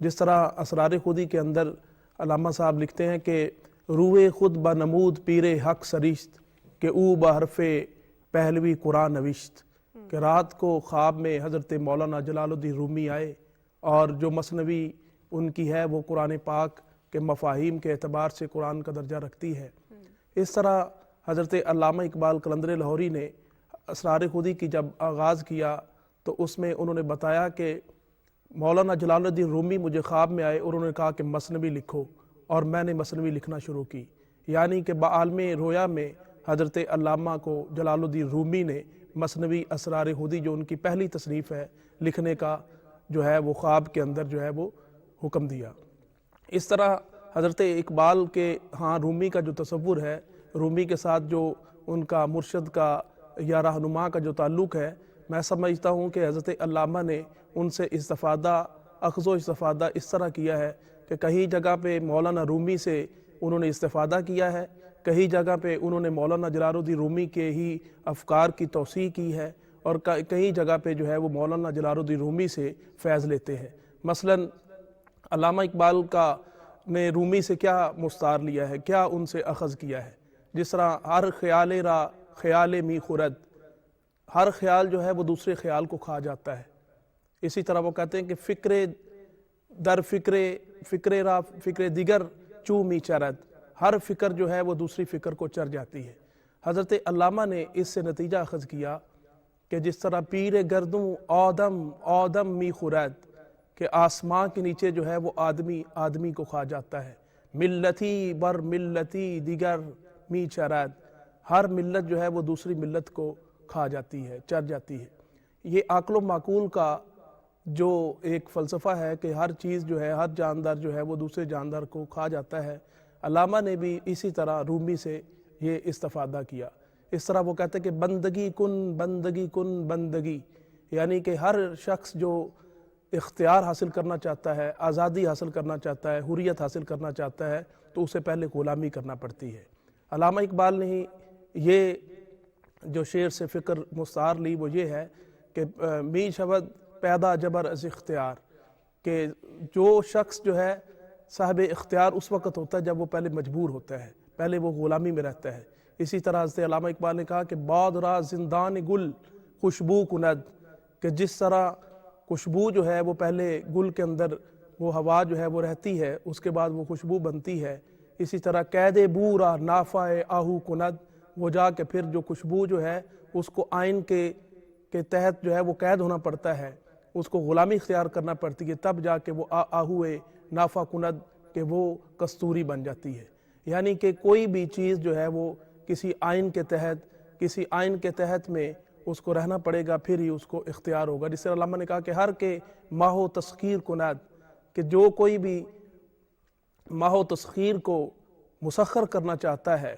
جس طرح اسرار خودی کے اندر علامہ صاحب لکھتے ہیں کہ روئے خود بنمود پیر حق سریشت کہ او بحرف پہلوی قرآن نوشت، کہ رات کو خواب میں حضرت مولانا جلال الدین رومی آئے اور جو مثنوی ان کی ہے وہ قرآن پاک کے مفاہیم کے اعتبار سے قرآن کا درجہ رکھتی ہے۔ اس طرح حضرت علامہ اقبال قلندر لاہوری نے اسرار خودی کی جب آغاز کیا تو اس میں انہوں نے بتایا کہ مولانا جلال الدین رومی مجھے خواب میں آئے اور انہوں نے کہا کہ مثنوی لکھو، اور میں نے مثنوی لکھنا شروع کی، یعنی کہ بعالم رویا میں حضرت علامہ کو جلال الدین رومی نے مثنوی اسرار خودی جو ان کی پہلی تصنیف ہے لکھنے کا جو ہے وہ خواب کے اندر جو ہے وہ حکم دیا۔ اس طرح حضرت اقبال کے ہاں رومی کا جو تصور ہے، رومی کے ساتھ جو ان کا مرشد کا یا رہنما کا جو تعلق ہے، میں سمجھتا ہوں کہ حضرت علامہ نے ان سے استفادہ، اخذ و استفادہ اس طرح کیا ہے کہ کہیں جگہ پہ مولانا رومی سے انہوں نے استفادہ کیا ہے، کہیں جگہ پہ انہوں نے مولانا جلال الدین رومی کے ہی افکار کی توسیع کی ہے، اور کئی جگہ پہ جو ہے وہ مولانا جلال الدین رومی سے فیض لیتے ہیں۔ مثلا علامہ اقبال کا نے رومی سے کیا مستعار لیا ہے، کیا ان سے اخذ کیا ہے، جس طرح ہر خیال را خیال می خورد، ہر خیال جو ہے وہ دوسرے خیال کو کھا جاتا ہے۔ اسی طرح وہ کہتے ہیں کہ فکر در فکر را فکر دیگر چو می چرد، ہر فکر جو ہے وہ دوسری فکر کو چر جاتی ہے۔ حضرت علامہ نے اس سے نتیجہ اخذ کیا کہ جس طرح پیر گردوں آدم می خورد، کہ آسمان کے نیچے جو ہے وہ آدمی کو کھا جاتا ہے، ملتی بر ملتی دیگر می چرد، ہر ملت جو ہے وہ دوسری ملت کو کھا جاتی ہے، چر جاتی ہے۔ یہ عقل و معقول کا جو ایک فلسفہ ہے کہ ہر چیز جو ہے، ہر جاندار جو ہے وہ دوسرے جاندار کو کھا جاتا ہے، علامہ نے بھی اسی طرح رومی سے یہ استفادہ کیا۔ اس طرح وہ کہتے ہیں کہ بندگی کن بندگی، یعنی کہ ہر شخص جو اختیار حاصل کرنا چاہتا ہے، آزادی حاصل کرنا چاہتا ہے، حریت حاصل کرنا چاہتا ہے تو اسے پہلے غلامی کرنا پڑتی ہے۔ علامہ اقبال نے ہی یہ جو شعر سے فکر مستعار لی وہ یہ ہے کہ می شود پیدا جبر از اختیار، کہ جو شخص جو ہے صاحب اختیار اس وقت ہوتا ہے جب وہ پہلے مجبور ہوتا ہے، پہلے وہ غلامی میں رہتا ہے۔ اسی طرح حضرت علامہ اقبال نے کہا کہ باد را زندان گل خوشبو کند، کہ جس طرح خوشبو جو ہے وہ پہلے گل کے اندر وہ ہوا جو ہے وہ رہتی ہے، اس کے بعد وہ خوشبو بنتی ہے، اسی طرح قید بورا نافع آہو کند، وہ جا کے پھر جو خوشبو جو ہے اس کو آئین کے تحت جو ہے وہ قید ہونا پڑتا ہے، اس کو غلامی اختیار کرنا پڑتی ہے، تب جا کے وہ آہو نافع کند کہ وہ کستوری بن جاتی ہے۔ یعنی کہ کوئی بھی چیز جو ہے وہ کسی آئین کے تحت میں اس کو رہنا پڑے گا، پھر ہی اس کو اختیار ہوگا۔ جس سے علامہ نے کہا کہ ہر کے ماہو تسخیر کند، کہ جو کوئی بھی ماہو تسخیر کو مسخر کرنا چاہتا ہے،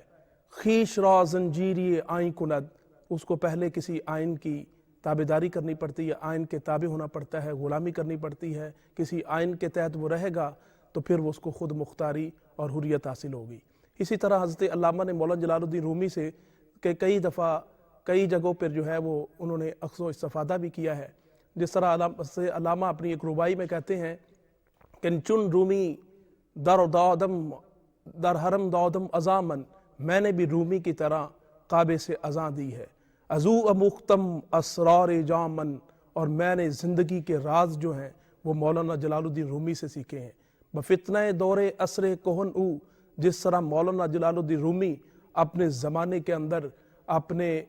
خیش را زنجیری آئین کند، اس کو پہلے کسی آئین کی تابعداری کرنی پڑتی ہے، آئین کے تابع ہونا پڑتا ہے، غلامی کرنی پڑتی ہے، کسی آئین کے تحت وہ رہے گا تو پھر وہ اس کو خود مختاری اور حریت حاصل ہوگی۔ اسی طرح حضرت علامہ نے مولانا جلال الدین رومی سے کہ کئی دفعہ کئی جگہوں پر جو ہے وہ انہوں نے اخذ و استفادہ بھی کیا ہے۔ جس طرح علامہ اپنی ایک ربائی میں کہتے ہیں کہ چن رومی در حرم دادم ازامن، میں نے بھی رومی کی طرح کعبے سے اذان دی ہے، ازو مختم اسرار جامن، اور میں نے زندگی کے راز جو ہیں وہ مولانا جلال الدین رومی سے سیکھے ہیں۔ بفتنہ دور عصر کہن او، جس طرح مولانا جلال الدین رومی اپنے زمانے کے اندر اپنے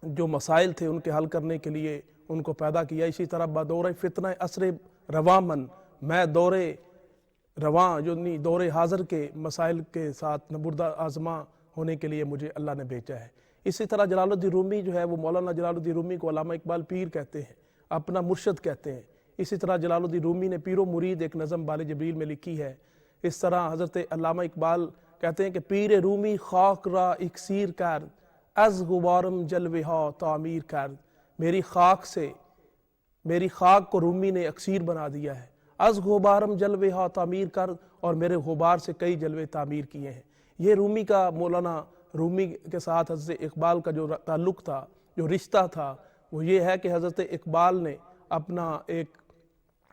جو مسائل تھے ان کے حل کرنے کے لیے ان کو پیدا کیا، اسی طرح بدور فتنہ عصر روامن، میں دور رواں یعنی دور حاضر کے مسائل کے ساتھ نبردہ آزما ہونے کے لیے مجھے اللہ نے بھیجا ہے۔ اسی طرح جلال الدین رومی جو ہے وہ مولانا جلال الدین رومی کو علامہ اقبال پیر کہتے ہیں، اپنا مرشد کہتے ہیں۔ اسی طرح جلال الدین رومی نے پیر و مرید ایک نظم بال جبریل میں لکھی ہے۔ اس طرح حضرت علامہ اقبال کہتے ہیں کہ پیر رومی خاک را اکسیر کرد، از غبارم جلوہ ہا تعمیر کرد، میری خاک کو رومی نے اکسیر بنا دیا ہے، از غبارم جلوہ ہا تعمیر کرد، اور میرے غبار سے کئی جلوے تعمیر کیے ہیں۔ یہ رومی کا مولانا رومی کے ساتھ حضرت اقبال کا جو تعلق تھا، جو رشتہ تھا، وہ یہ ہے کہ حضرت اقبال نے اپنا ایک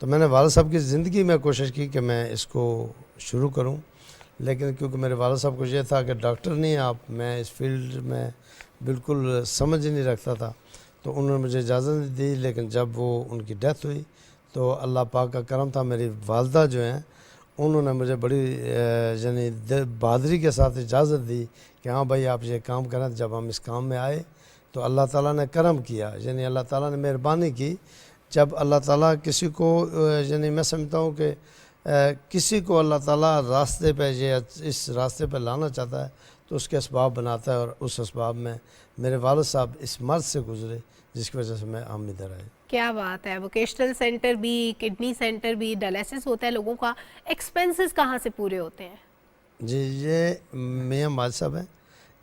تو میں نے والد صاحب کی زندگی میں کوشش کی کہ میں اس کو شروع کروں، لیکن کیونکہ میرے والد صاحب کو یہ تھا کہ ڈاکٹر نہیں آپ، میں اس فیلڈ میں بالکل سمجھ ہی نہیں رکھتا تھا، تو انہوں نے مجھے اجازت نہیں دی. لیکن جب وہ ان کی ڈیتھ ہوئی تو اللہ پاک کا کرم تھا، میری والدہ جو ہیں انہوں نے مجھے بڑی یعنی بہادری کے ساتھ اجازت دی کہ ہاں بھائی آپ یہ کام کریں. جب ہم اس کام میں آئے تو اللہ تعالیٰ نے کرم کیا، یعنی اللہ تعالیٰ نے مہربانی کی. جب اللہ تعالیٰ کسی کو یعنی میں سمجھتا ہوں کہ کسی کو اللہ تعالیٰ راستے پہ یہ اس راستے پہ لانا چاہتا ہے تو اس کے اسباب بناتا ہے، اور اس اسباب میں میرے والد صاحب اس مرض سے گزرے جس کی وجہ سے ہم ادھر آئے. کیا بات ہے، ووکیشنل سینٹر بھی، کڈنی سینٹر بھی، ڈائلیسس ہوتا ہے لوگوں کا، ایکسپینسز کہاں سے پورے ہوتے ہیں؟ جی یہ میاں ماجد صاحب ہیں،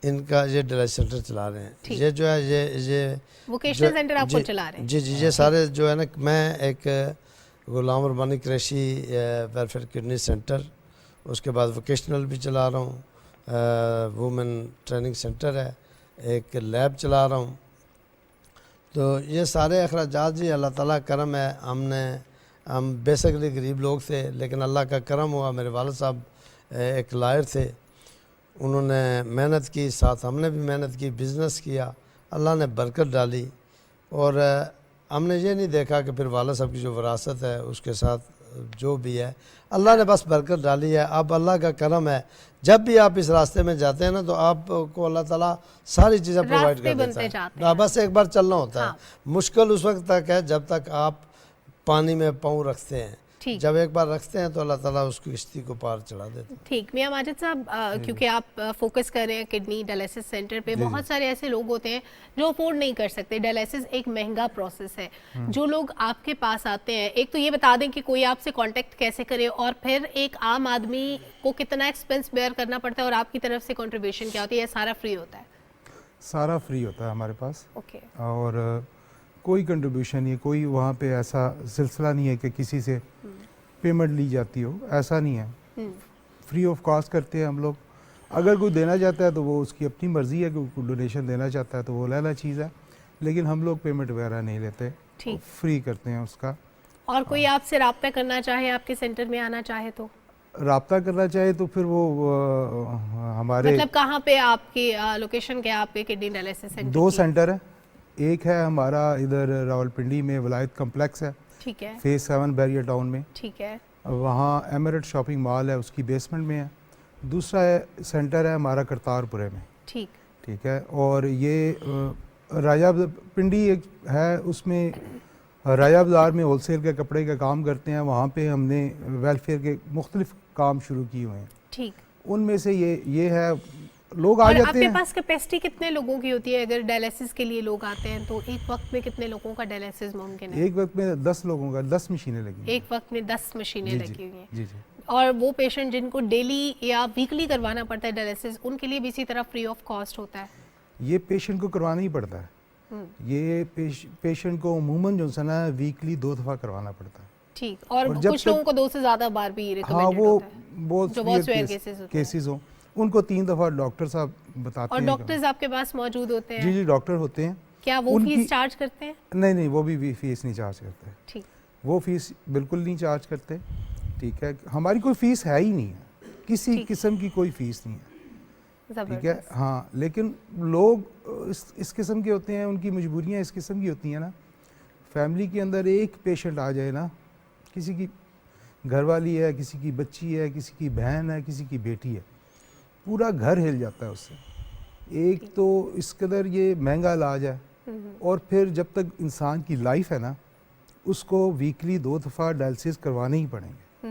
ان کا یہ ڈائلیسس سینٹر چلا رہے ہیں. یہ جو ہے یہ ووکیشنل سینٹر آپ خود چلا رہے ہیں؟ جی یہ سارے جو ہے نا، میں ایک غلام ربانی قریشی ویلفیئر کڈنی سینٹر، اس کے بعد ووکیشنل بھی چلا رہا ہوں، وومن ٹریننگ سینٹر ہے، ایک لیب چلا رہا ہوں. تو یہ سارے اخراجات جی اللہ تعالیٰ کرم ہے. ہم بیسکلی غریب لوگ تھے، لیکن اللہ کا کرم ہوا. میرے والد صاحب ایک لائر تھے، انہوں نے محنت کی، ساتھ ہم نے بھی محنت کی، بزنس کیا، اللہ نے برکت ڈالی. اور ہم نے یہ نہیں دیکھا کہ پھر والد صاحب کی جو وراثت ہے اس کے ساتھ جو بھی ہے اللہ نے بس برکت ڈالی ہے. اب اللہ کا کرم ہے، جب بھی آپ اس راستے میں جاتے ہیں نا تو آپ کو اللہ تعالیٰ ساری چیزیں پرووائڈ کر دیتا ہے. بس ایک بار چلنا ہوتا ہے. مشکل اس وقت تک ہے جب تک آپ پانی میں پاؤں رکھتے ہیں. جب ایک بار رکھتے ہیں تو اللہ تعالیٰ اس کی کشتی کو پار چڑھا دیتے ہیں. ٹھیک. میاں ماجد صاحب، کیونکہ آپ فوکس کر رہے ہیں کڈنی ڈائلیسس سینٹر پہ، بہت سارے ایسے لوگ ہوتے ہیں جو افورڈ نہیں کر سکتے. ڈائلیسس ایک مہنگا پروسیس ہے. جو لوگ آپ کے پاس آتے ہیں، ایک تو یہ بتا دیں کہ کوئی آپ سے کانٹیکٹ کیسے کرے، اور پھر ایک عام آدمی کو کتنا ایکسپینس بیئر کرنا پڑتا ہے، اور آپ کی طرف سے کنٹریبیوشن کیا ہوتی ہے؟ یہ سارا فری ہوتا ہے؟ سارا فری ہوتا ہے ہمارے پاس. اوکے. اور کوئی کنٹریبیوشن نہیں، کوئی وہاں پہ ایسا سلسلہ نہیں ہے کہ کسی سے پیمنٹ لی جاتی ہو، ایسا نہیں ہے. فری آف کاسٹ کرتے ہیں ہم لوگ. اگر کوئی دینا چاہتا ہے تو وہ اس کی اپنی مرضی ہے کہ کوئی ڈونیشن دینا چاہتا ہے تو وہ لینا چیز ہے، لیکن ہم لوگ پیمنٹ وغیرہ نہیں لیتے، فری کرتے ہیں اس کا. اور کوئی آپ سے رابطہ کرنا چاہے، آپ کے سینٹر میں آنا چاہے تو رابطہ کرنا چاہے تو پھر وہ ہمارے مطلب کہاں پہ آپ کی لوکیشن کیا؟ آپ کے کڈنی ڈائلیسس سینٹر 2 سینٹر ہیں. ایک ہے ہمارا ادھر راولپنڈی میں ولایت کمپلیکس ہے، ٹھیک ہے، فیز 7 بیریا ٹاؤن میں. ٹھیک ہے. وہاں ایمریٹ شاپنگ مال ہے، اس کی بیسمنٹ میں ہے. دوسرا سینٹر ہے ہمارا کرتار پورے میں. ٹھیک ہے. اور یہ راجہ پنڈی ایک ہے، اس میں راجہ بازار میں ہول سیل کے کپڑے کا کام کرتے ہیں. وہاں پہ ہم نے ویلفیئر کے مختلف کام شروع کیے ہوئے ہیں. ٹھیک. ان میں سے یہ ہے لوگ آ جاتے ہیں. آپ کے پاس کیپیسٹی کتنے لوگوں کی ہوتی ہے؟ اگر ڈائلیسس کے لیے لوگ آتے ہیں تو ایک وقت میں کتنے لوگوں کا ڈائلیسس ممکن ہے؟ ایک وقت میں 10 لوگوں کا 10 مشینیں لگی ہیں. ایک وقت میں 10 مشینیں لگی ہوئی ہیں. جی جی. اور وہ پیشنٹ جن کو ڈیلی یا ویکلی کروانا پڑتا ہے ڈائلیسس، ان کے لیے بھی اسی طرح فری آف کاسٹ ہوتا ہے؟ یہ پیشنٹ کو کروانا ہی پڑتا ہے. یہ پیشنٹ کو عموماً جو ہے نا ویکلی 2 دفعہ کروانا پڑتا ہے. ٹھیک. اور کچھ لوگوں کو 2 سے زیادہ بار بھی ریکمینڈڈ ہوتا ہے، بہت سیویئر کیسز ہوں، ان کو 3 دفعہ ڈاکٹر صاحب بتاتے ہیں. اور ڈاکٹرز آپ کے پاس موجود ہوتے ہیں؟ جی جی ڈاکٹر ہوتے ہیں. کیا وہ فیس چارج کرتے ہیں؟ نہیں وہ بھی فیس نہیں چارج کرتے. ٹھیک. وہ فیس بالکل نہیں چارج کرتے. ٹھیک ہے. ہماری کوئی فیس ہے ہی نہیں ہے، کسی قسم کی کوئی فیس نہیں ہے. ٹھیک ہے. ہاں لیکن لوگ اس قسم کے ہوتے ہیں، ان کی مجبوریاں اس قسم کی ہوتی ہیں نا. فیملی کے اندر ایک پیشنٹ آ جائے نا، کسی کی گھر والی ہے، کسی کی بچی ہے، کسی کی بہن ہے، کسی کی بیٹی ہے، پورا گھر ہل جاتا ہے اس سے. ایک تو اس قدر یہ مہنگا علاج ہے، اور پھر جب تک انسان کی لائف ہے نا، اس کو ویکلی 2 دفعہ ڈائلسس کروانے ہی پڑیں گے.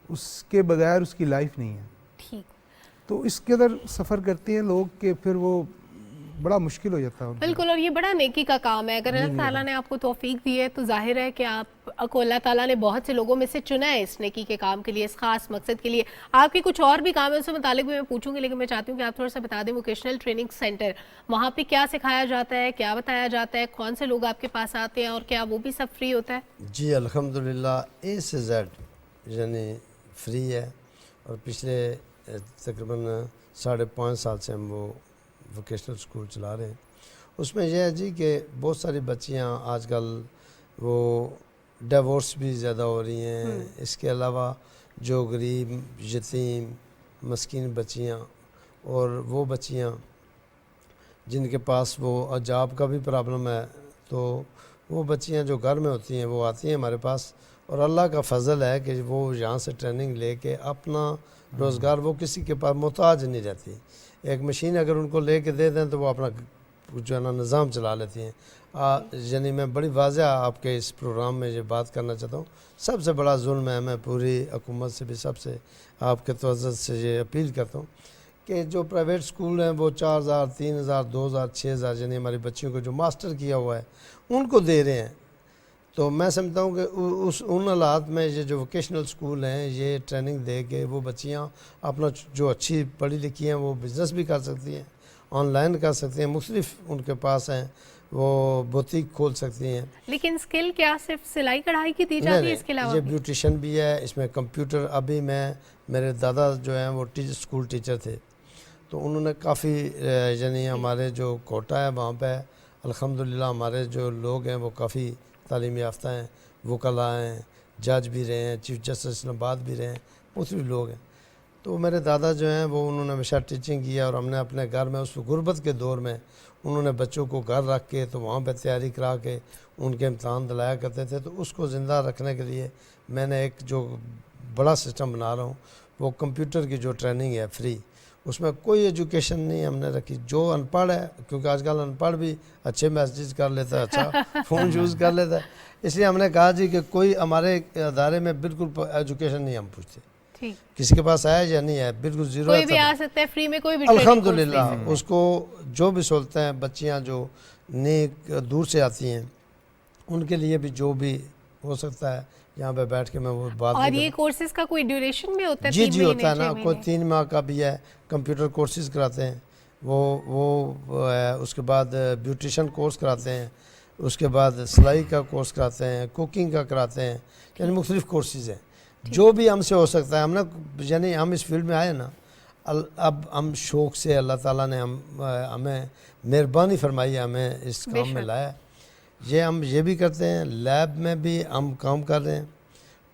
اس کے بغیر اس کی لائف نہیں ہے. تو اس کے اندر سفر کرتے ہیں لوگ کہ پھر وہ بڑا مشکل ہو جاتا ہے. بالکل. اور یہ بڑا نیکی کا کام ہے. اگر اللہ تعالیٰ نے آپ کو توفیق دی ہے تو ظاہر ہے کہ آپ کو اللہ تعالیٰ نے بہت سے لوگوں میں سے چنا ہے اس نیکی کے کام کے لیے، اس خاص مقصد کے لیے. آپ کی کچھ اور بھی کام ہے، اس سے متعلق بھی میں پوچھوں گی، لیکن میں چاہتی ہوں کہ آپ تھوڑا سا بتا دیں ووکیشنل ٹریننگ سینٹر، وہاں پہ کیا سکھایا جاتا ہے، کیا بتایا جاتا ہے، کون سے لوگ آپ کے پاس آتے ہیں، اور کیا وہ بھی سب فری ہوتا ہے؟ جی الحمدللہ A سے Z یعنی فری ہے. اور پچھلے تقریباً 5.5 سال سے ہم وہ ووکیشنل اسکول چلا رہے ہیں. اس میں یہ ہے جی کہ بہت ساری بچیاں آج کل وہ ڈیورس بھی زیادہ ہو رہی ہیں. اس کے علاوہ جو غریب یتیم مسکین بچیاں اور وہ بچیاں جن کے پاس وہ جاب کا بھی پرابلم ہے، تو وہ بچیاں جو گھر میں ہوتی ہیں وہ آتی ہیں ہمارے پاس، اور اللہ کا فضل ہے کہ وہ یہاں سے ٹریننگ لے کے اپنا روزگار، وہ کسی کے پاس محتاج نہیں رہتی. ایک مشین اگر ان کو لے کے دے دیں تو وہ اپنا جو ہے نا نظام چلا لیتی ہیں. یعنی میں بڑی واضح آپ کے اس پروگرام میں یہ بات کرنا چاہتا ہوں، سب سے بڑا ظلم ہے، میں پوری حکومت سے بھی سب سے آپ کے توجہ سے یہ اپیل کرتا ہوں کہ جو پرائیویٹ سکول ہیں وہ 4,000 3,000 2,000 6,000 یعنی ہماری بچیوں کو جو ماسٹر کیا ہوا ہے ان کو دے رہے ہیں. تو میں سمجھتا ہوں کہ ان حالات میں یہ جو ووکیشنل سکول ہیں یہ ٹریننگ دے کے وہ بچیاں اپنا جو اچھی پڑھی لکھی ہیں وہ بزنس بھی کر سکتی ہیں، آن لائن کر سکتی ہیں، مختلف ان کے پاس ہیں، وہ بوتیک کھول سکتی ہیں. لیکن سکل کیا صرف سلائی کڑھائی کی دی جاتی ہے؟ اس کے علاوہ یہ بیوٹیشن بھی ہے، اس میں کمپیوٹر. ابھی میرے دادا جو ہیں وہ اسکول ٹیچر تھے، تو انہوں نے کافی یعنی ہمارے جو کوٹا ہے وہاں پہ الحمدللہ ہمارے جو لوگ ہیں وہ کافی تعلیم یافتہ ہیں، وکلاء ہیں، جج بھی رہے ہیں، چیف جسٹس اسلام آباد بھی رہے ہیں، مختلف لوگ ہیں. تو میرے دادا جو ہیں وہ انہوں نے ہمیشہ ٹیچنگ کیا، اور ہم نے اپنے گھر میں اس غربت کے دور میں انہوں نے بچوں کو گھر رکھ کے تو وہاں پہ تیاری کرا کے ان کے امتحان دلایا کرتے تھے. تو اس کو زندہ رکھنے کے لیے میں نے ایک جو بڑا سسٹم بنا رہا ہوں، وہ کمپیوٹر کی جو ٹریننگ ہے فری، اس میں کوئی ایجوکیشن نہیں ہم نے رکھی. جو ان پڑھ ہے، کیونکہ آج کل ان پڑھ بھی اچھے میسیج کر لیتا ہے، اچھا فون یوز کر لیتا ہے، اس لیے ہم نے کہا جی کہ کوئی ہمارے ادارے میں بالکل ایجوکیشن نہیں ہم پوچھتے، کسی کے پاس ہے یا نہیں ہے، بالکل زیرو. کوئی بھی آ سکتا ہے فری میں، کوئی بھی الحمدللہ اس کو جو بھی سہولتیں ہیں، بچیاں جو نیک دور سے آتی ہیں ان کے لیے بھی جو بھی ہو سکتا ہے یہاں پہ بیٹھ کے میں وہ بات. اور یہ کورسز کا کوئی ڈیوریشن بھی ہوتا ہے؟ جی ہوتا ہے نا، کوئی 3 ماہ کا بھی ہے. کمپیوٹر کورسز کراتے ہیں وہ اس کے بعد بیوٹیشن کورس کراتے ہیں، اس کے بعد سلائی کا کورس کراتے ہیں، کوکنگ کا کراتے ہیں، یعنی مختلف کورسز ہیں جو بھی ہم سے ہو سکتا ہے. ہم نے یعنی ہم اس فیلڈ میں آئے نا، اب ہم شوق سے اللہ تعالیٰ نے ہمیں مہربانی فرمائی، ہمیں اس کام میں لایا. ہم یہ بھی کرتے ہیں، لیب میں بھی ہم کام کر رہے ہیں،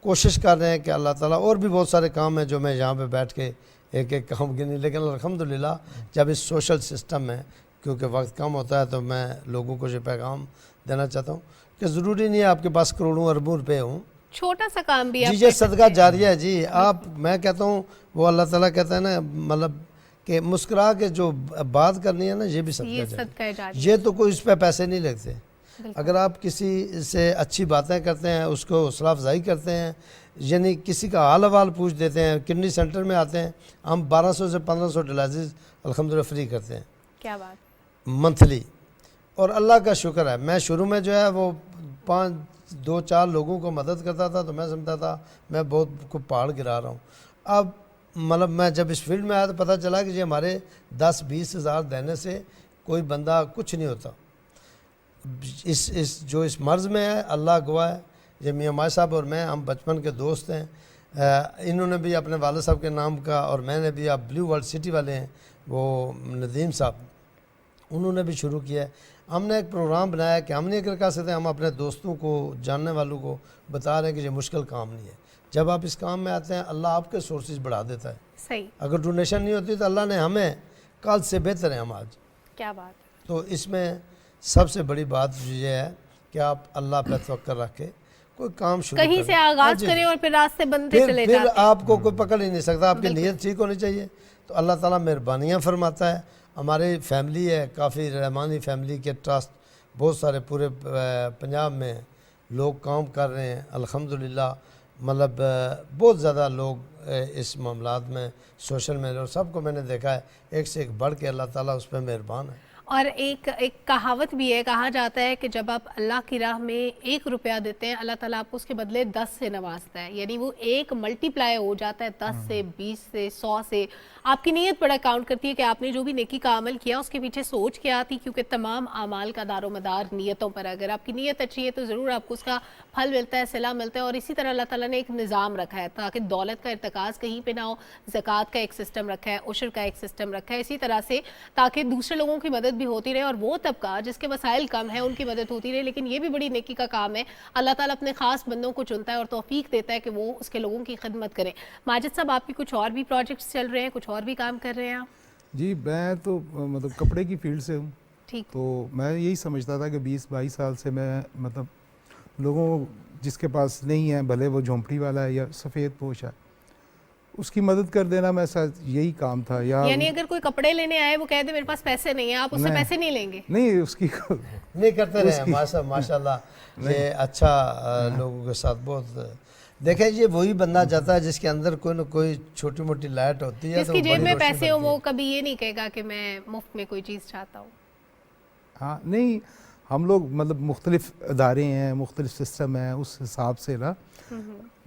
کوشش کر رہے ہیں کہ اللہ تعالیٰ، اور بھی بہت سارے کام ہیں جو میں یہاں پہ بیٹھ کے ایک ایک کام گنی، لیکن الحمدللہ جب اس سوشل سسٹم میں کیونکہ وقت کم ہوتا ہے تو میں لوگوں کو یہ پیغام دینا چاہتا ہوں کہ ضروری نہیں ہے آپ کے پاس کروڑوں اربوں روپے ہوں، چھوٹا سا کام بھی جی یہ صدقہ جاریہ ہے. جی آپ، میں کہتا ہوں وہ اللہ تعالیٰ کہتا ہے نا، مطلب کہ مسکرا کے جو بات کرنی ہے نا یہ بھی صدقہ جاریہ. یہ تو کوئی اس پہ پیسے نہیں لگتے. اگر آپ کسی سے اچھی باتیں کرتے ہیں، اس کو حوصلہ افزائی کرتے ہیں، یعنی کسی کا حال احوال پوچھ دیتے ہیں، کڈنی سینٹر میں آتے ہیں، ہم 1200 سے 1500 ڈیالائسس الحمدللہ فری کرتے ہیں. کیا بات، منتھلی. اور اللہ کا شکر ہے، میں شروع میں جو ہے وہ 2-4 لوگوں کو مدد کرتا تھا تو میں سمجھتا تھا میں بہت کو پہاڑ گرا رہا ہوں. اب مطلب میں جب اس فیلڈ میں آیا تو پتہ چلا کہ یہ ہمارے 10-20 ہزار دینے سے کوئی بندہ کچھ نہیں ہوتا. اس مرض میں ہے، اللہ گواہ ہے، یہ میاں مائی صاحب اور میں، ہم بچپن کے دوست ہیں. انہوں نے بھی اپنے والد صاحب کے نام کا، اور میں نے بھی، آپ بلیو ورلڈ سٹی والے ہیں وہ ندیم صاحب، انہوں نے بھی شروع کیا ہے. ہم نے ایک پروگرام بنایا کہ ہم نہیں اگر کر سکتے، ہم اپنے دوستوں کو، جاننے والوں کو بتا رہے ہیں کہ یہ مشکل کام نہیں ہے. جب آپ اس کام میں آتے ہیں اللہ آپ کے سورسز بڑھا دیتا ہے. صحیح. اگر ڈونیشن نہیں ہوتی تو اللہ نے ہمیں کل سے بہتر ہیں ہم آج. کیا بات ہے. تو اس میں سب سے بڑی بات یہ ہے کہ آپ اللہ پہ توکل رکھ کے کوئی کام شروع کریں، کہیں سے آغاز کریں اور پھر راستے بنتے چلے جاتے ہیں. پھر آپ کو کوئی پکڑ ہی نہیں سکتا، آپ کی نیت ٹھیک ہونی چاہیے. تو اللہ تعالیٰ مہربانیاں فرماتا ہے. ہماری فیملی ہے کافی رحمانی فیملی کے ٹرسٹ بہت سارے پورے پنجاب میں لوگ کام کر رہے ہیں الحمدللہ. مطلب بہت زیادہ لوگ اس معاملات میں سوشل میڈیا، اور سب کو میں نے دیکھا ہے ایک سے ایک بڑھ کے اللہ تعالیٰ اس پہ مہربان ہے. اور ایک کہاوت بھی ہے، کہا جاتا ہے کہ جب آپ اللہ کی راہ میں 1 روپیہ دیتے ہیں اللہ تعالیٰ آپ کو اس کے بدلے 10 سے نوازتا ہے. یعنی وہ 1 ملٹی پلائی ہو جاتا ہے 10 سے 20 سے 100 سے. آپ کی نیت بڑا کاؤنٹ کرتی ہے کہ آپ نے جو بھی نیکی کا عمل کیا اس کے پیچھے سوچ کیا آتی، کیونکہ تمام اعمال کا دار و مدار نیتوں پر. اگر آپ کی نیت اچھی ہے تو ضرور آپ کو اس کا پھل ملتا ہے، صلہ ملتا ہے. اور اسی طرح اللہ تعالیٰ نے ایک نظام رکھا ہے تاکہ دولت کا ارتکاز کہیں پہ نہ ہو. زکوٰۃ کا ایک سسٹم رکھا ہے، عشر کا ایک سسٹم رکھا ہے، اسی طرح سے تاکہ دوسرے لوگوں کی مدد بھی ہوتی رہے اور وہ طبقہ جس کے وسائل کم ہیں ان کی مدد ہوتی رہے. لیکن یہ بھی بڑی نیکی کا کام ہے. اللہ تعالیٰ اپنے خاص بندوں کو چنتا ہے اور توفیق دیتا ہے کہ وہ اس کے لوگوں کی خدمت کریں. ماجد صاحب آپ کی کچھ اور بھی پروجیکٹس چل رہے ہیں, کچھ اور بھی کام کر رہے ہیں آپ؟ جی میں تو مطلب کپڑے کی فیلڈ سے ہوں. ٹھیک. تو میں یہی سمجھتا تھا کہ 20-22 سال سے میں مطلب لوگوں جس کے پاس نہیں ہے, بھلے وہ جھونپڑی والا ہے یا سفید پوش ہے, اس کی مدد کر دینا میں یہی کام تھا. یعنی اگر کوئی کپڑے لینے آئے وہ کہہ دے میرے پاس پیسے نہیں ہیں, آپ اس سے پیسے نہیں لیں گے؟ نہیں, اس کی نہیں کرتے رہے ماشاء اللہ. یہ اچھا لوگوں کے ساتھ بہت دیکھیں, یہ وہی بندہ جاتا ہے جس کے اندر کوئی نہ کوئی چھوٹی موٹی لائٹ ہوتی ہے, جس کی جیب میں پیسے ہوں وہ کبھی یہ نہیں کہے گا کہ میں مفت میں کوئی چیز چاہتا ہوں. ہاں نہیں, ہم لوگ مطلب مختلف ادارے ہیں, مختلف سسٹم ہیں, اس حساب سے نا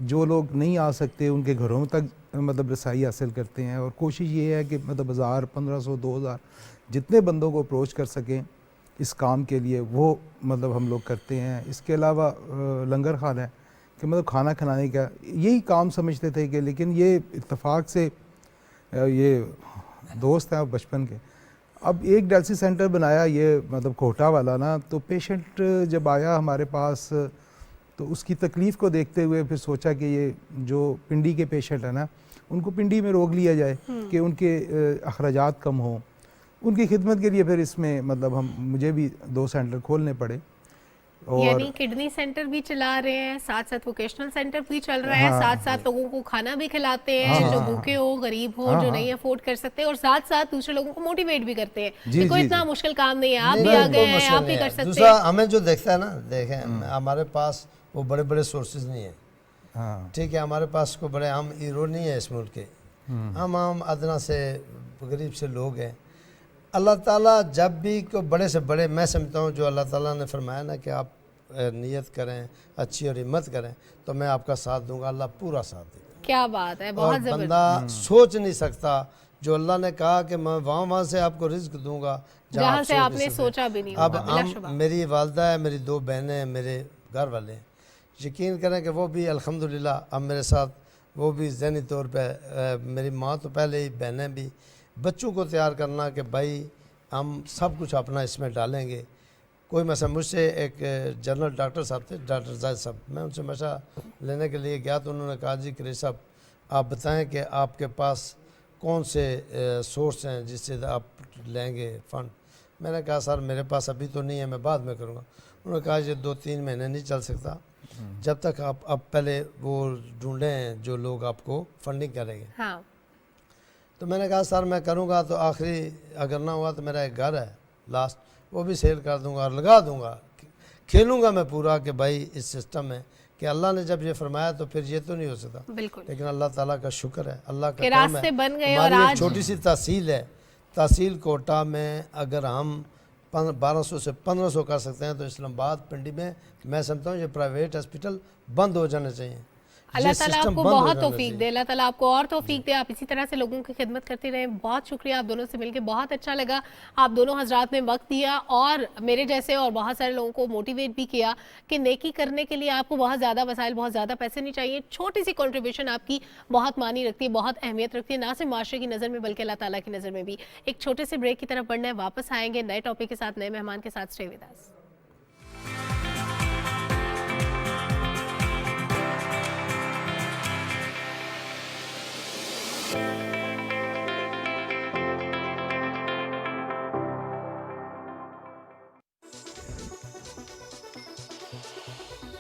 جو لوگ نہیں آ سکتے ان کے گھروں تک مطلب رسائی حاصل کرتے ہیں. اور کوشش یہ ہے کہ مطلب 1000, 1500, 2000 جتنے بندوں کو اپروچ کر سکیں اس کام کے لیے وہ مطلب ہم لوگ کرتے ہیں. اس کے علاوہ لنگر خانہ ہے کہ مطلب کھانا کھلانے کا یہی کام سمجھتے تھے کہ, لیکن یہ اتفاق سے یہ دوست ہیں بچپن کے, اب ایک ڈائلسس سینٹر بنایا یہ مطلب کوٹا والا نا, تو پیشنٹ جب آیا ہمارے پاس تو اس کی تکلیف کو دیکھتے ہوئے پھر سوچا کہ یہ جو پنڈی کے پیشنٹ ہیں نا ان کو پنڈی میں روک لیا جائے کہ ان کے اخراجات کم ہوں. ان کی خدمت کے لیے پھر اس میں مطلب مجھے بھی 2 سینٹر کھولنے پڑے. یعنی کڈنی سینٹر بھی چلا رہے ہیں, ساتھ ساتھ ووکیشنل سینٹر بھی چل رہا ہے, ساتھ ساتھ لوگوں کو کھانا بھی کھلاتے ہیں جو بھوکے ہو, غریب ہو, جو نہیں افورڈ کر سکتے, اور ساتھ ساتھ دوسرے لوگوں کو موٹیویٹ بھی کرتے ہیں کہ کوئی اتنا مشکل کام نہیں ہے, آپ بھی آ گئے ہیں, آپ بھی کر سکتے ہیں. دوسرا ہمیں جو دیکھتا ہے نا, دیکھیں ہمارے پاس وہ بڑے بڑے سورسز نہیں ہیں, ٹھیک ہے, ہمارے پاس کوئی بڑے ہم ہیرو نہیں ہیں اس ملک کے, ہم عام ادنا سے غریب سے لوگ ہیں. اللہ تعالیٰ جب بھی کوئی بڑے سے بڑے, میں سمجھتا ہوں جو اللہ تعالیٰ نے فرمایا نا کہ آپ نیت کریں اچھی اور ہمت کریں تو میں آپ کا ساتھ دوں گا, اللہ پورا ساتھ دے گا. کیا بات ہے, بہت زبردست. بندہ سوچ نہیں سکتا جو اللہ نے کہا کہ میں وہاں سے آپ کو رزق دوں گا جہاں سے آپ نے سوچا بھی نہیں ہوگا. اب میری والدہ ہے, میری 2 بہنیں ہیں, میرے گھر والے ہیں, یقین کریں کہ وہ بھی الحمدللہ اب میرے ساتھ, وہ بھی ذہنی طور پہ, میری ماں تو پہلے ہی, بہنیں بھی, بچوں کو تیار کرنا کہ بھائی ہم سب کچھ اپنا اس میں ڈالیں گے. کوئی مثلا مجھ سے ایک جنرل ڈاکٹر صاحب تھے, ڈاکٹر زاہد صاحب, میں ان سے مشورہ لینے کے لیے گیا تو انہوں نے کہا جی قریشی صاحب آپ بتائیں کہ آپ کے پاس کون سے سورس ہیں جس سے آپ لیں گے فنڈ. میں نے کہا سر میرے پاس ابھی تو نہیں ہے, میں بعد میں کروں گا. انہوں نے کہا یہ 2-3 مہینے نہیں چل سکتا جب تک آپ پہلے وہ ڈھونڈیں جو لوگ آپ کو فنڈنگ کریں گے. تو میں نے کہا سر میں کروں گا, تو آخری اگر نہ ہوا تو میرا ایک گھر ہے لاسٹ, وہ بھی سیل کر دوں گا اور لگا دوں گا, کھیلوں گا میں پورا کہ بھائی اس سسٹم میں کہ اللہ نے جب یہ فرمایا تو پھر یہ تو نہیں ہو سکتا. لیکن اللہ تعالیٰ کا شکر ہے, اللہ کا کرم ہے. ہماری ایک چھوٹی سی تحصیل ہے, تحصیل کوٹا میں اگر ہم 1200 سے 1500 کر سکتے ہیں تو اسلام آباد پنڈی میں سمجھتا ہوں یہ پرائیویٹ ہاسپٹل بند ہو جانے چاہیے. اللہ تعالیٰ آپ کو بہت توفیق دے, اللہ تعالیٰ آپ کو اور توفیق دے, آپ اسی طرح سے لوگوں کی خدمت کرتے رہیں. بہت شکریہ, آپ دونوں سے مل کے بہت اچھا لگا. آپ دونوں حضرات نے وقت دیا اور میرے جیسے اور بہت سارے لوگوں کو موٹیویٹ بھی کیا کہ نیکی کرنے کے لیے آپ کو بہت زیادہ وسائل, بہت زیادہ پیسے نہیں چاہیے. چھوٹی سی کنٹریبیوشن آپ کی بہت معنی رکھتی ہے, بہت اہمیت رکھتی ہے, نہ صرف معاشرے کی نظر میں بلکہ اللہ تعالیٰ کی نظر میں بھی. ایک چھوٹے سے بریک کی طرف بڑھنا ہے, واپس آئیں گے نئے ٹاپک کے ساتھ, نئے مہمان کے ساتھ. Stay with us.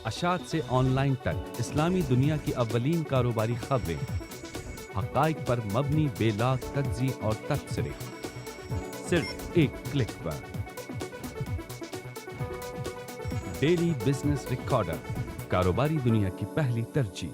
اشاعت سے آن لائن تک اسلامی دنیا کی اولین کاروباری خبریں, حقائق پر مبنی بے لاگ تجزیے اور تبصرے, صرف ایک کلک پر. ڈیلی بزنس ریکارڈر, کاروباری دنیا کی پہلی ترجیح.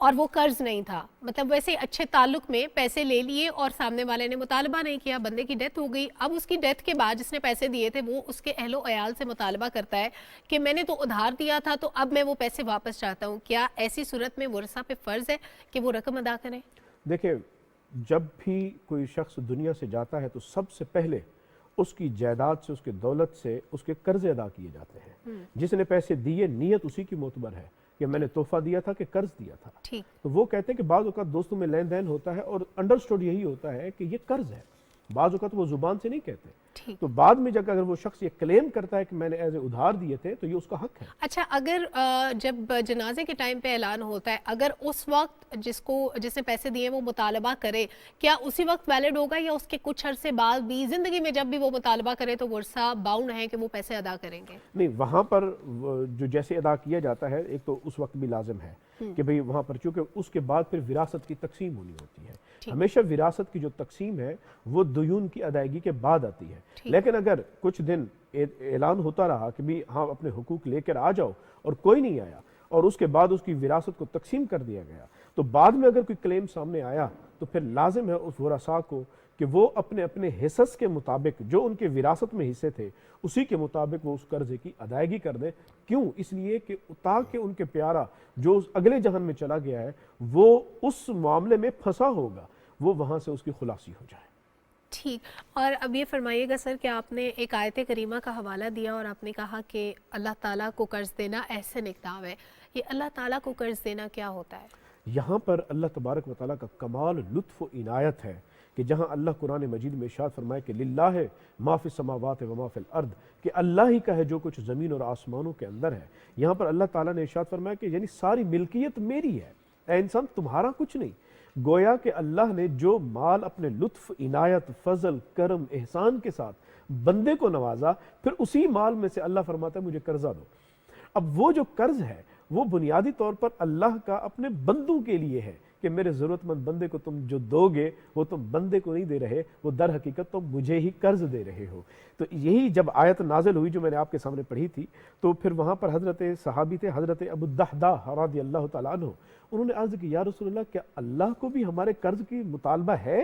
اور وہ قرض نہیں تھا, مطلب ویسے اچھے تعلق میں پیسے لے لیے اور سامنے والے نے مطالبہ نہیں کیا, بندے کی ڈیتھ ہو گئی. اب اس کی ڈیتھ کے بعد جس نے پیسے دیے تھے وہ اس کے اہل و عیال سے مطالبہ کرتا ہے کہ میں نے تو ادھار دیا تھا تو اب میں وہ پیسے واپس چاہتا ہوں. کیا ایسی صورت میں ورثہ پہ فرض ہے کہ وہ رقم ادا کریں؟ دیکھیں, جب بھی کوئی شخص دنیا سے جاتا ہے تو سب سے پہلے اس کی جائیداد سے, اس کے دولت سے اس کے قرضے ادا کیے جاتے ہیں. جس نے پیسے دیے نیت اسی کی معتبر ہے کہ میں نے تحفہ دیا تھا کہ قرض دیا تھا. تو وہ کہتے ہیں کہ بعض اوقات دوستوں میں لین دین ہوتا ہے اور انڈرسٹوڈ یہی ہوتا ہے کہ یہ قرض ہے, بعض اوقات وہ زبان سے نہیں کہتے. تو بعد میں جب اگر وہ شخص یہ کلیم کرتا ہے کہ میں نے ایز اے ادھار دیے تھے تو یہ اس کا حق ہے. اچھا, اگر جب جنازے کے ٹائم پہ اعلان ہوتا ہے, اگر اس وقت جس نے پیسے دیے وہ مطالبہ کرے, کیا اسی وقت ویلڈ ہوگا یا اس کے کچھ عرصے بعد بھی زندگی میں جب بھی وہ مطالبہ کرے تو ورثہ باؤنڈ ہے کہ وہ پیسے ادا کریں گے؟ نہیں, وہاں پر جو جیسے ادا کیا جاتا ہے ایک تو اس وقت بھی لازم ہے کہ بھئی وہاں پر چونکہ اس کے بعد پھر وراثت کی تقسیم ہونی ہوتی ہے. ہمیشہ وراثت کی جو تقسیم ہے وہ دیون کی ادائیگی کے بعد آتی ہے. لیکن اگر کچھ دن اعلان ہوتا رہا کہ بھی ہاں اپنے حقوق لے کر آ جاؤ اور کوئی نہیں آیا اور اس کے بعد اس کی وراثت کو تقسیم کر دیا گیا, تو بعد میں اگر کوئی کلیم سامنے آیا تو پھر لازم ہے اس ورثاء کو کہ وہ اپنے اپنے حصص کے مطابق جو ان کے وراثت میں حصے تھے اسی کے مطابق وہ اس قرضے کی ادائیگی کر دیں. کیوں؟ اس لیے کہ تاکہ ان کے پیارا جو اگلے جہان میں چلا گیا ہے وہ اس معاملے میں پھنسا ہوگا, وہ وہاں سے اس کی خلاصی ہو جائے. ٹھیک. اور اب یہ فرمائیے گا سر کہ آپ نے ایک آیت کریمہ کا حوالہ دیا اور آپ نے کہا کہ اللہ تعالیٰ کو قرض دینا احسن اقدام ہے. یہ اللہ تعالیٰ کو قرض دینا کیا ہوتا ہے؟ یہاں پر اللہ تبارک و تعالیٰ کا کمال لطف و عنایت ہے کہ جہاں اللہ قرآن مجید میں ارشاد فرمائے کہ للہ ما فی السماوات و ما فی الارض, کہ اللہ ہی کا ہے جو کچھ زمین اور آسمانوں کے اندر ہے. یہاں پر اللہ تعالیٰ نے ارشاد فرمایا کہ یعنی ساری ملکیت میری ہے, اے انسان تمہارا کچھ نہیں. گویا کہ اللہ نے جو مال اپنے لطف, عنایت, فضل, کرم, احسان کے ساتھ بندے کو نوازا, پھر اسی مال میں سے اللہ فرماتا ہے مجھے قرضہ دو. اب وہ جو قرض ہے وہ بنیادی طور پر اللہ کا اپنے بندوں کے لیے ہے کہ میرے ضرورت مند بندے کو تم جو دو گے وہ تم بندے کو نہیں دے رہے, وہ در حقیقت تم مجھے ہی قرض دے رہے ہو. تو یہی جب آیت نازل ہوئی جو میں نے آپ کے سامنے پڑھی تھی تو پھر وہاں پر حضرت صحابی تھے حضرت ابو الدحداح رضی اللہ تعالیٰ عنہ, انہوں نے عرض کی یا رسول اللہ کیا اللہ کو بھی ہمارے قرض کی مطالبہ ہے؟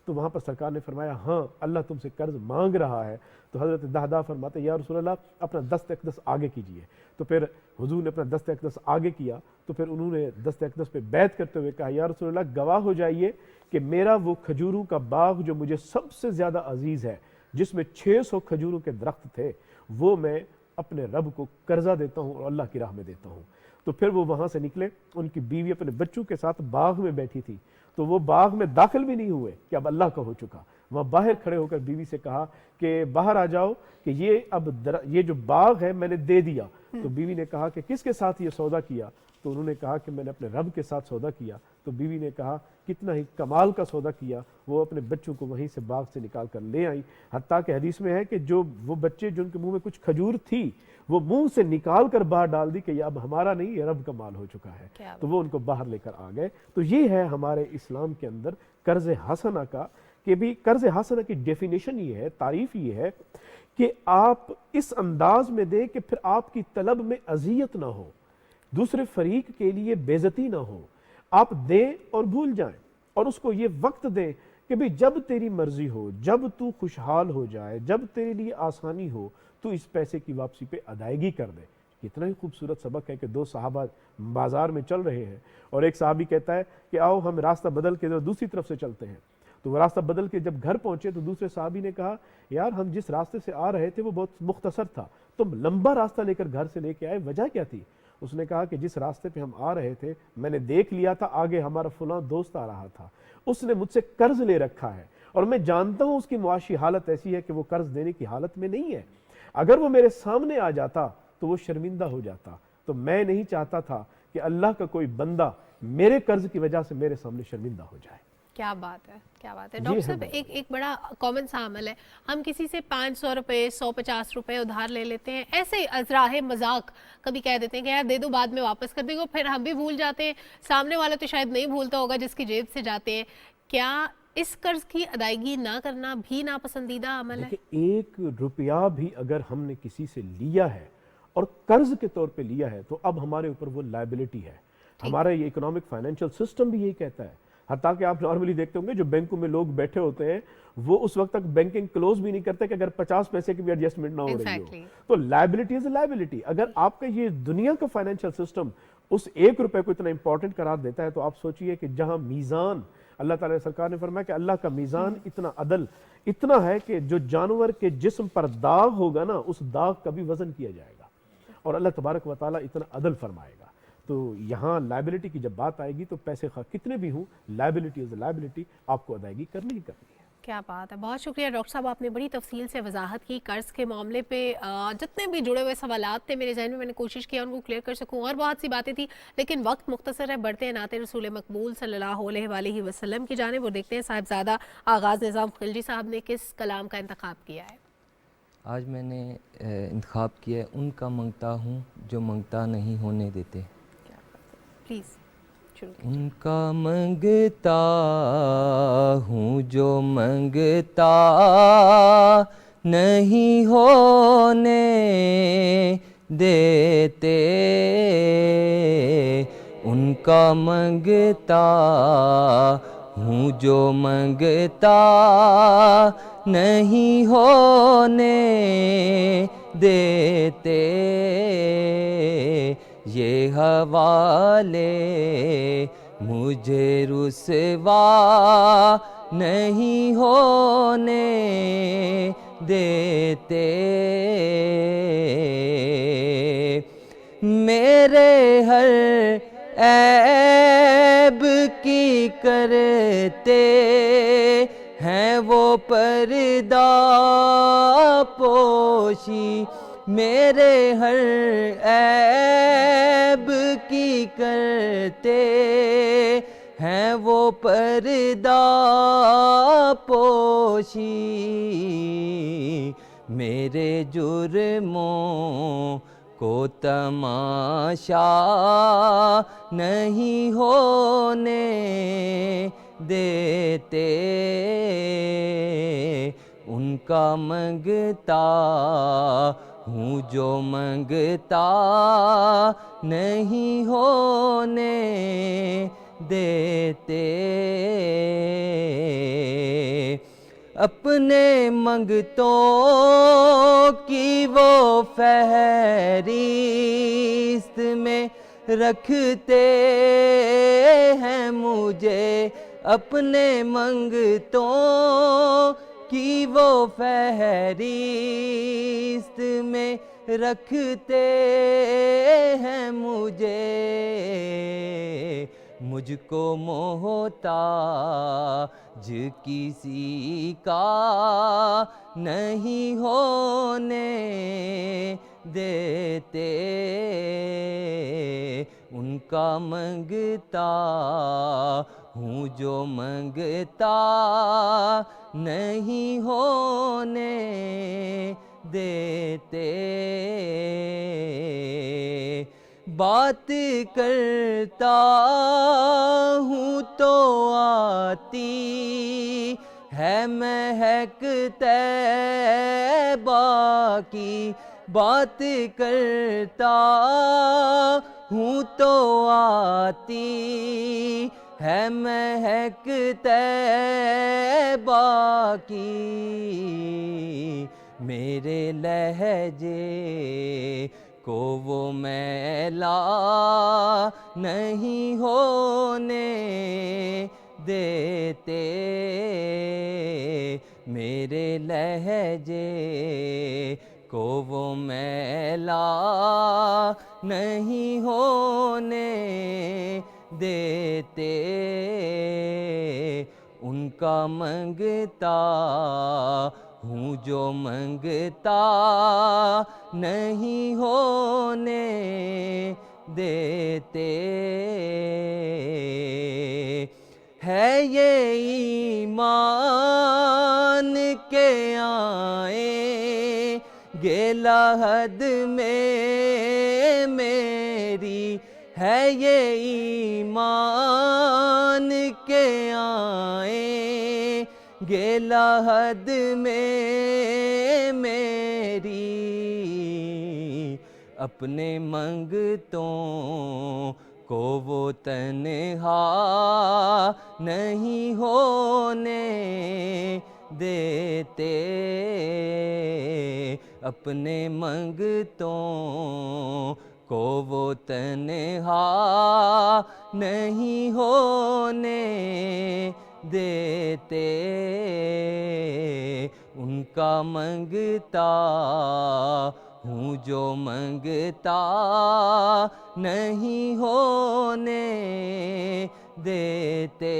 تو وہاں پر سرکار نے فرمایا ہاں اللہ تم سے قرض مانگ رہا ہے. تو حضرت دہدہ فرماتے یا رسول اللہ اپنا دست اقدس آگے کیجئے. تو پھر حضور نے اپنا دست اقدس آگے کیا تو پھر انہوں نے دست اقدس پہ بیعت کرتے ہوئے کہا یا رسول اللہ گواہ ہو جائیے کہ میرا وہ کھجوروں کا باغ جو مجھے سب سے زیادہ عزیز ہے, جس میں 600 کھجوروں کے درخت تھے, وہ میں اپنے رب کو قرضہ دیتا ہوں اور اللہ کی راہ میں دیتا ہوں. تو پھر وہ وہاں سے نکلے, ان کی بیوی اپنے بچوں کے ساتھ باغ میں بیٹھی تھی, تو وہ باغ میں داخل بھی نہیں ہوئے کہ اب اللہ کا ہو چکا. وہاں باہر کھڑے ہو کر بیوی سے کہا کہ باہر آ جاؤ کہ یہ جو باغ ہے میں نے دے دیا. تو بیوی نے کہا کہ کس کے ساتھ یہ سودا کیا؟ تو انہوں نے کہا کہ میں نے اپنے رب کے ساتھ سودا کیا. تو بیوی نے کہا کتنا ہی کمال کا سودا کیا, وہ اپنے بچوں کو وہیں سے باغ سے نکال کر لے آئی. حتیٰ کہ حدیث میں ہے کہ جو وہ بچے جن کے منہ میں کچھ کھجور تھی وہ منہ سے نکال کر باہر ڈال دی کہ یہ اب ہمارا نہیں, یہ رب کا مال ہو چکا ہے. تو وہ ان کو باہر لے کر آ گئے. تو یہ ہے ہمارے اسلام کے اندر قرض حسنہ کا, کہ بھی قرض حسنہ کی ڈیفینیشن یہ ہے, تعریف یہ ہے کہ آپ اس انداز میں دیں کہ پھر آپ کی طلب میں اذیت نہ ہو, دوسرے فریق کے لیے بے عزتی نہ ہو. آپ دیں اور بھول جائیں اور اس کو یہ وقت دیں کہ بھی جب تیری مرضی ہو, جب تو خوشحال ہو جائے, جب تیرے لیے آسانی ہو تو اس پیسے کی واپسی پہ ادائیگی کر دے. کتنا ہی خوبصورت سبق ہے کہ دو صحابہ بازار میں چل رہے ہیں اور ایک صحابی کہتا ہے کہ آؤ ہم راستہ بدل کے دوسری طرف سے چلتے ہیں. تو وہ راستہ بدل کے جب گھر پہنچے تو دوسرے صحابی نے کہا یار ہم جس راستے سے آ رہے تھے وہ بہت مختصر تھا, تم لمبا راستہ لے کر گھر سے لے کے آئے, وجہ کیا تھی؟ اس نے کہا کہ جس راستے پہ ہم آ رہے تھے میں نے دیکھ لیا تھا آگے ہمارا فلاں دوست آ رہا تھا, اس نے مجھ سے قرض لے رکھا ہے اور میں جانتا ہوں اس کی معاشی حالت ایسی ہے کہ وہ قرض دینے کی حالت میں نہیں ہے. اگر وہ میرے سامنے آ جاتا تو وہ شرمندہ ہو جاتا. تو میں نہیں چاہتا تھا کہ اللہ کا کوئی بندہ میرے قرض کی وجہ سے میرے سامنے شرمندہ ہو جائے. کیا بات ہے, کیا بات ہے. ڈاکٹر صاحب ایک بڑا کامن سا عمل ہے, ہم کسی سے 500 روپے 150 روپے ادھار لے لیتے ہیں, ایسے ازراہ مذاق کبھی کہہ دیتے ہیں کہ یار دے دو بعد میں واپس کر دیں گے, پھر ہم بھی بھول جاتے ہیں, سامنے والا تو شاید نہیں بھولتا ہوگا جس کی جیب سے جاتے ہیں. کیا اس قرض کی ادائیگی نہ کرنا بھی ناپسندیدہ عمل ہے؟ ایک روپیہ بھی اگر ہم نے کسی سے لیا ہے اور قرض کے طور پہ لیا ہے تو اب ہمارے اوپر وہ لائبلٹی ہے. ہمارا یہ اکنامک فائنینشیل سسٹم بھی یہی کہتا ہے. حتیٰ کہ آپ نارملی دیکھتے ہوں گے جو بینکوں میں لوگ بیٹھے ہوتے ہیں وہ اس وقت تک بینکنگ کلوز بھی نہیں کرتے کہ اگر 50 پیسے کی بھی ایڈجسٹمنٹ نہ ہو رہی ہو. تو لائبلٹی از اے لائبلٹی. اگر آپ کا یہ دنیا کا فائنینشیل سسٹم اس 1 روپے کو اتنا امپورٹنٹ قرار دیتا ہے تو آپ سوچئے کہ جہاں میزان, اللہ تعالیٰ سرکار نے فرمایا کہ اللہ کا میزان اتنا عدل اتنا ہے کہ جو جانور کے جسم پر داغ ہوگا نا اس داغ کا بھی وزن کیا جائے گا, اور اللہ تبارک و تعالیٰ اتنا عدل فرمائے گا. تو یہاں لائبلٹی کی جب بات آئے گی تو پیسے خواہ کتنے بھی ہوں, لائبلٹی از اے لائبلٹی, آپ کو ادائیگی کرنی ہی کرنی ہے. کیا بات ہے, بہت شکریہ ڈاکٹر صاحب, آپ نے بڑی تفصیل سے وضاحت کی قرض کے معاملے پہ. جتنے بھی جڑے ہوئے سوالات تھے میرے ذہن میں نے کوشش کیا ان کو کلیئر کر سکوں, اور بہت سی باتیں تھیں لیکن وقت مختصر ہے. بڑھتے ہیں نعت رسول مقبول صلی اللہ علیہ وآلہ وسلم کی جانب, اور دیکھتے ہیں صاحبزادہ آغاز نظام خلجی صاحب نے کس کلام کا انتخاب کیا ہے. آج میں نے انتخاب کیا ہے ان کا منگتا ہوں جو منگتا نہیں ہونے دیتے. پلیز. ان کا منگتا ہوں جو منگتا نہیں ہونے دیتے. ان کا منگتا ہوں جو منگتا نہیں ہونے دیتے. یہ حوالے مجھے رسوا نہیں ہونے دیتے. میرے ہر عیب کی کرتے ہیں وہ پردہ پوشی. میرے ہر عیب کی کرتے ہیں وہ پردہ پوشی. میرے جرموں کو تماشا نہیں ہونے دیتے. ان کا منگتا ہوں جو منگتا نہیں ہونے دیتے. اپنے منگتوں کی وہ فہرست میں رکھتے ہیں مجھے. اپنے منگتوں کی وہ فہرست میں رکھتے ہیں مجھے. مجھ کو محتاج کسی کا نہیں ہونے دیتے. ان کا منگتا ہوں جو منگتا نہیں ہونے دیتے. بات کرتا ہوں تو آتی ہے مہک طیبہ کی. بات کرتا ہوں تو آتی ہے مہک طیبہ کی. میرے لہجے کو وہ میلا نہیں ہونے دیتے. میرے لہجے کو وہ میلا نہیں ہونے دیتے. ان کا منگتا ہوں جو منگتا نہیں ہونے دیتے. ہے یہ ایمان کے آئیں گے لحد میں میری. ہے یہ ایمان کے آئیں گے لحد میں میری. اپنے منگتوں کو وہ تنہا نہیں ہونے دیتے، اپنے منگتوں کو وہ تنہا نہیں ہونے دیتے، ان کا منگتا ہوں جو منگتا نہیں ہونے دیتے،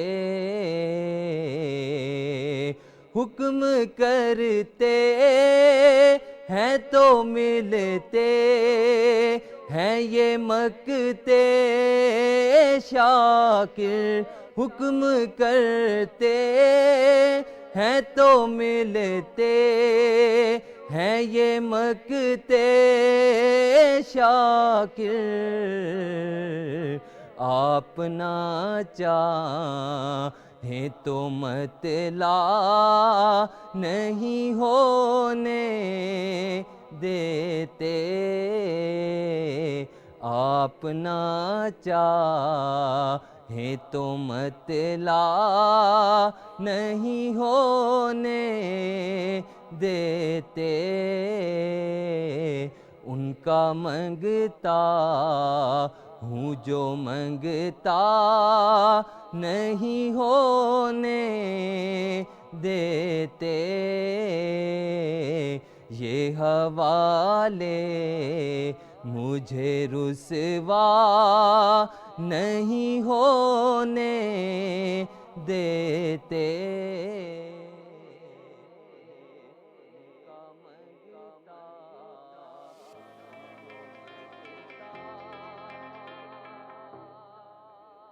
حکم کرتے ہیں تو ملتے ہیں یہ مکتے شاکر، حکم کرتے ہیں تو ملتے ہیں یہ مکتے شاکر، آپ نہ چاہیں تو مطلع نہیں ہونے دیتے، آپ نہ چاہیں تو مطلع نہیں ہونے دیتے، ان کا منگتا ہوں جو منگتا نہیں ہونے دیتے، یہ حوالے مجھے رسوا نہیں ہونے دیتے۔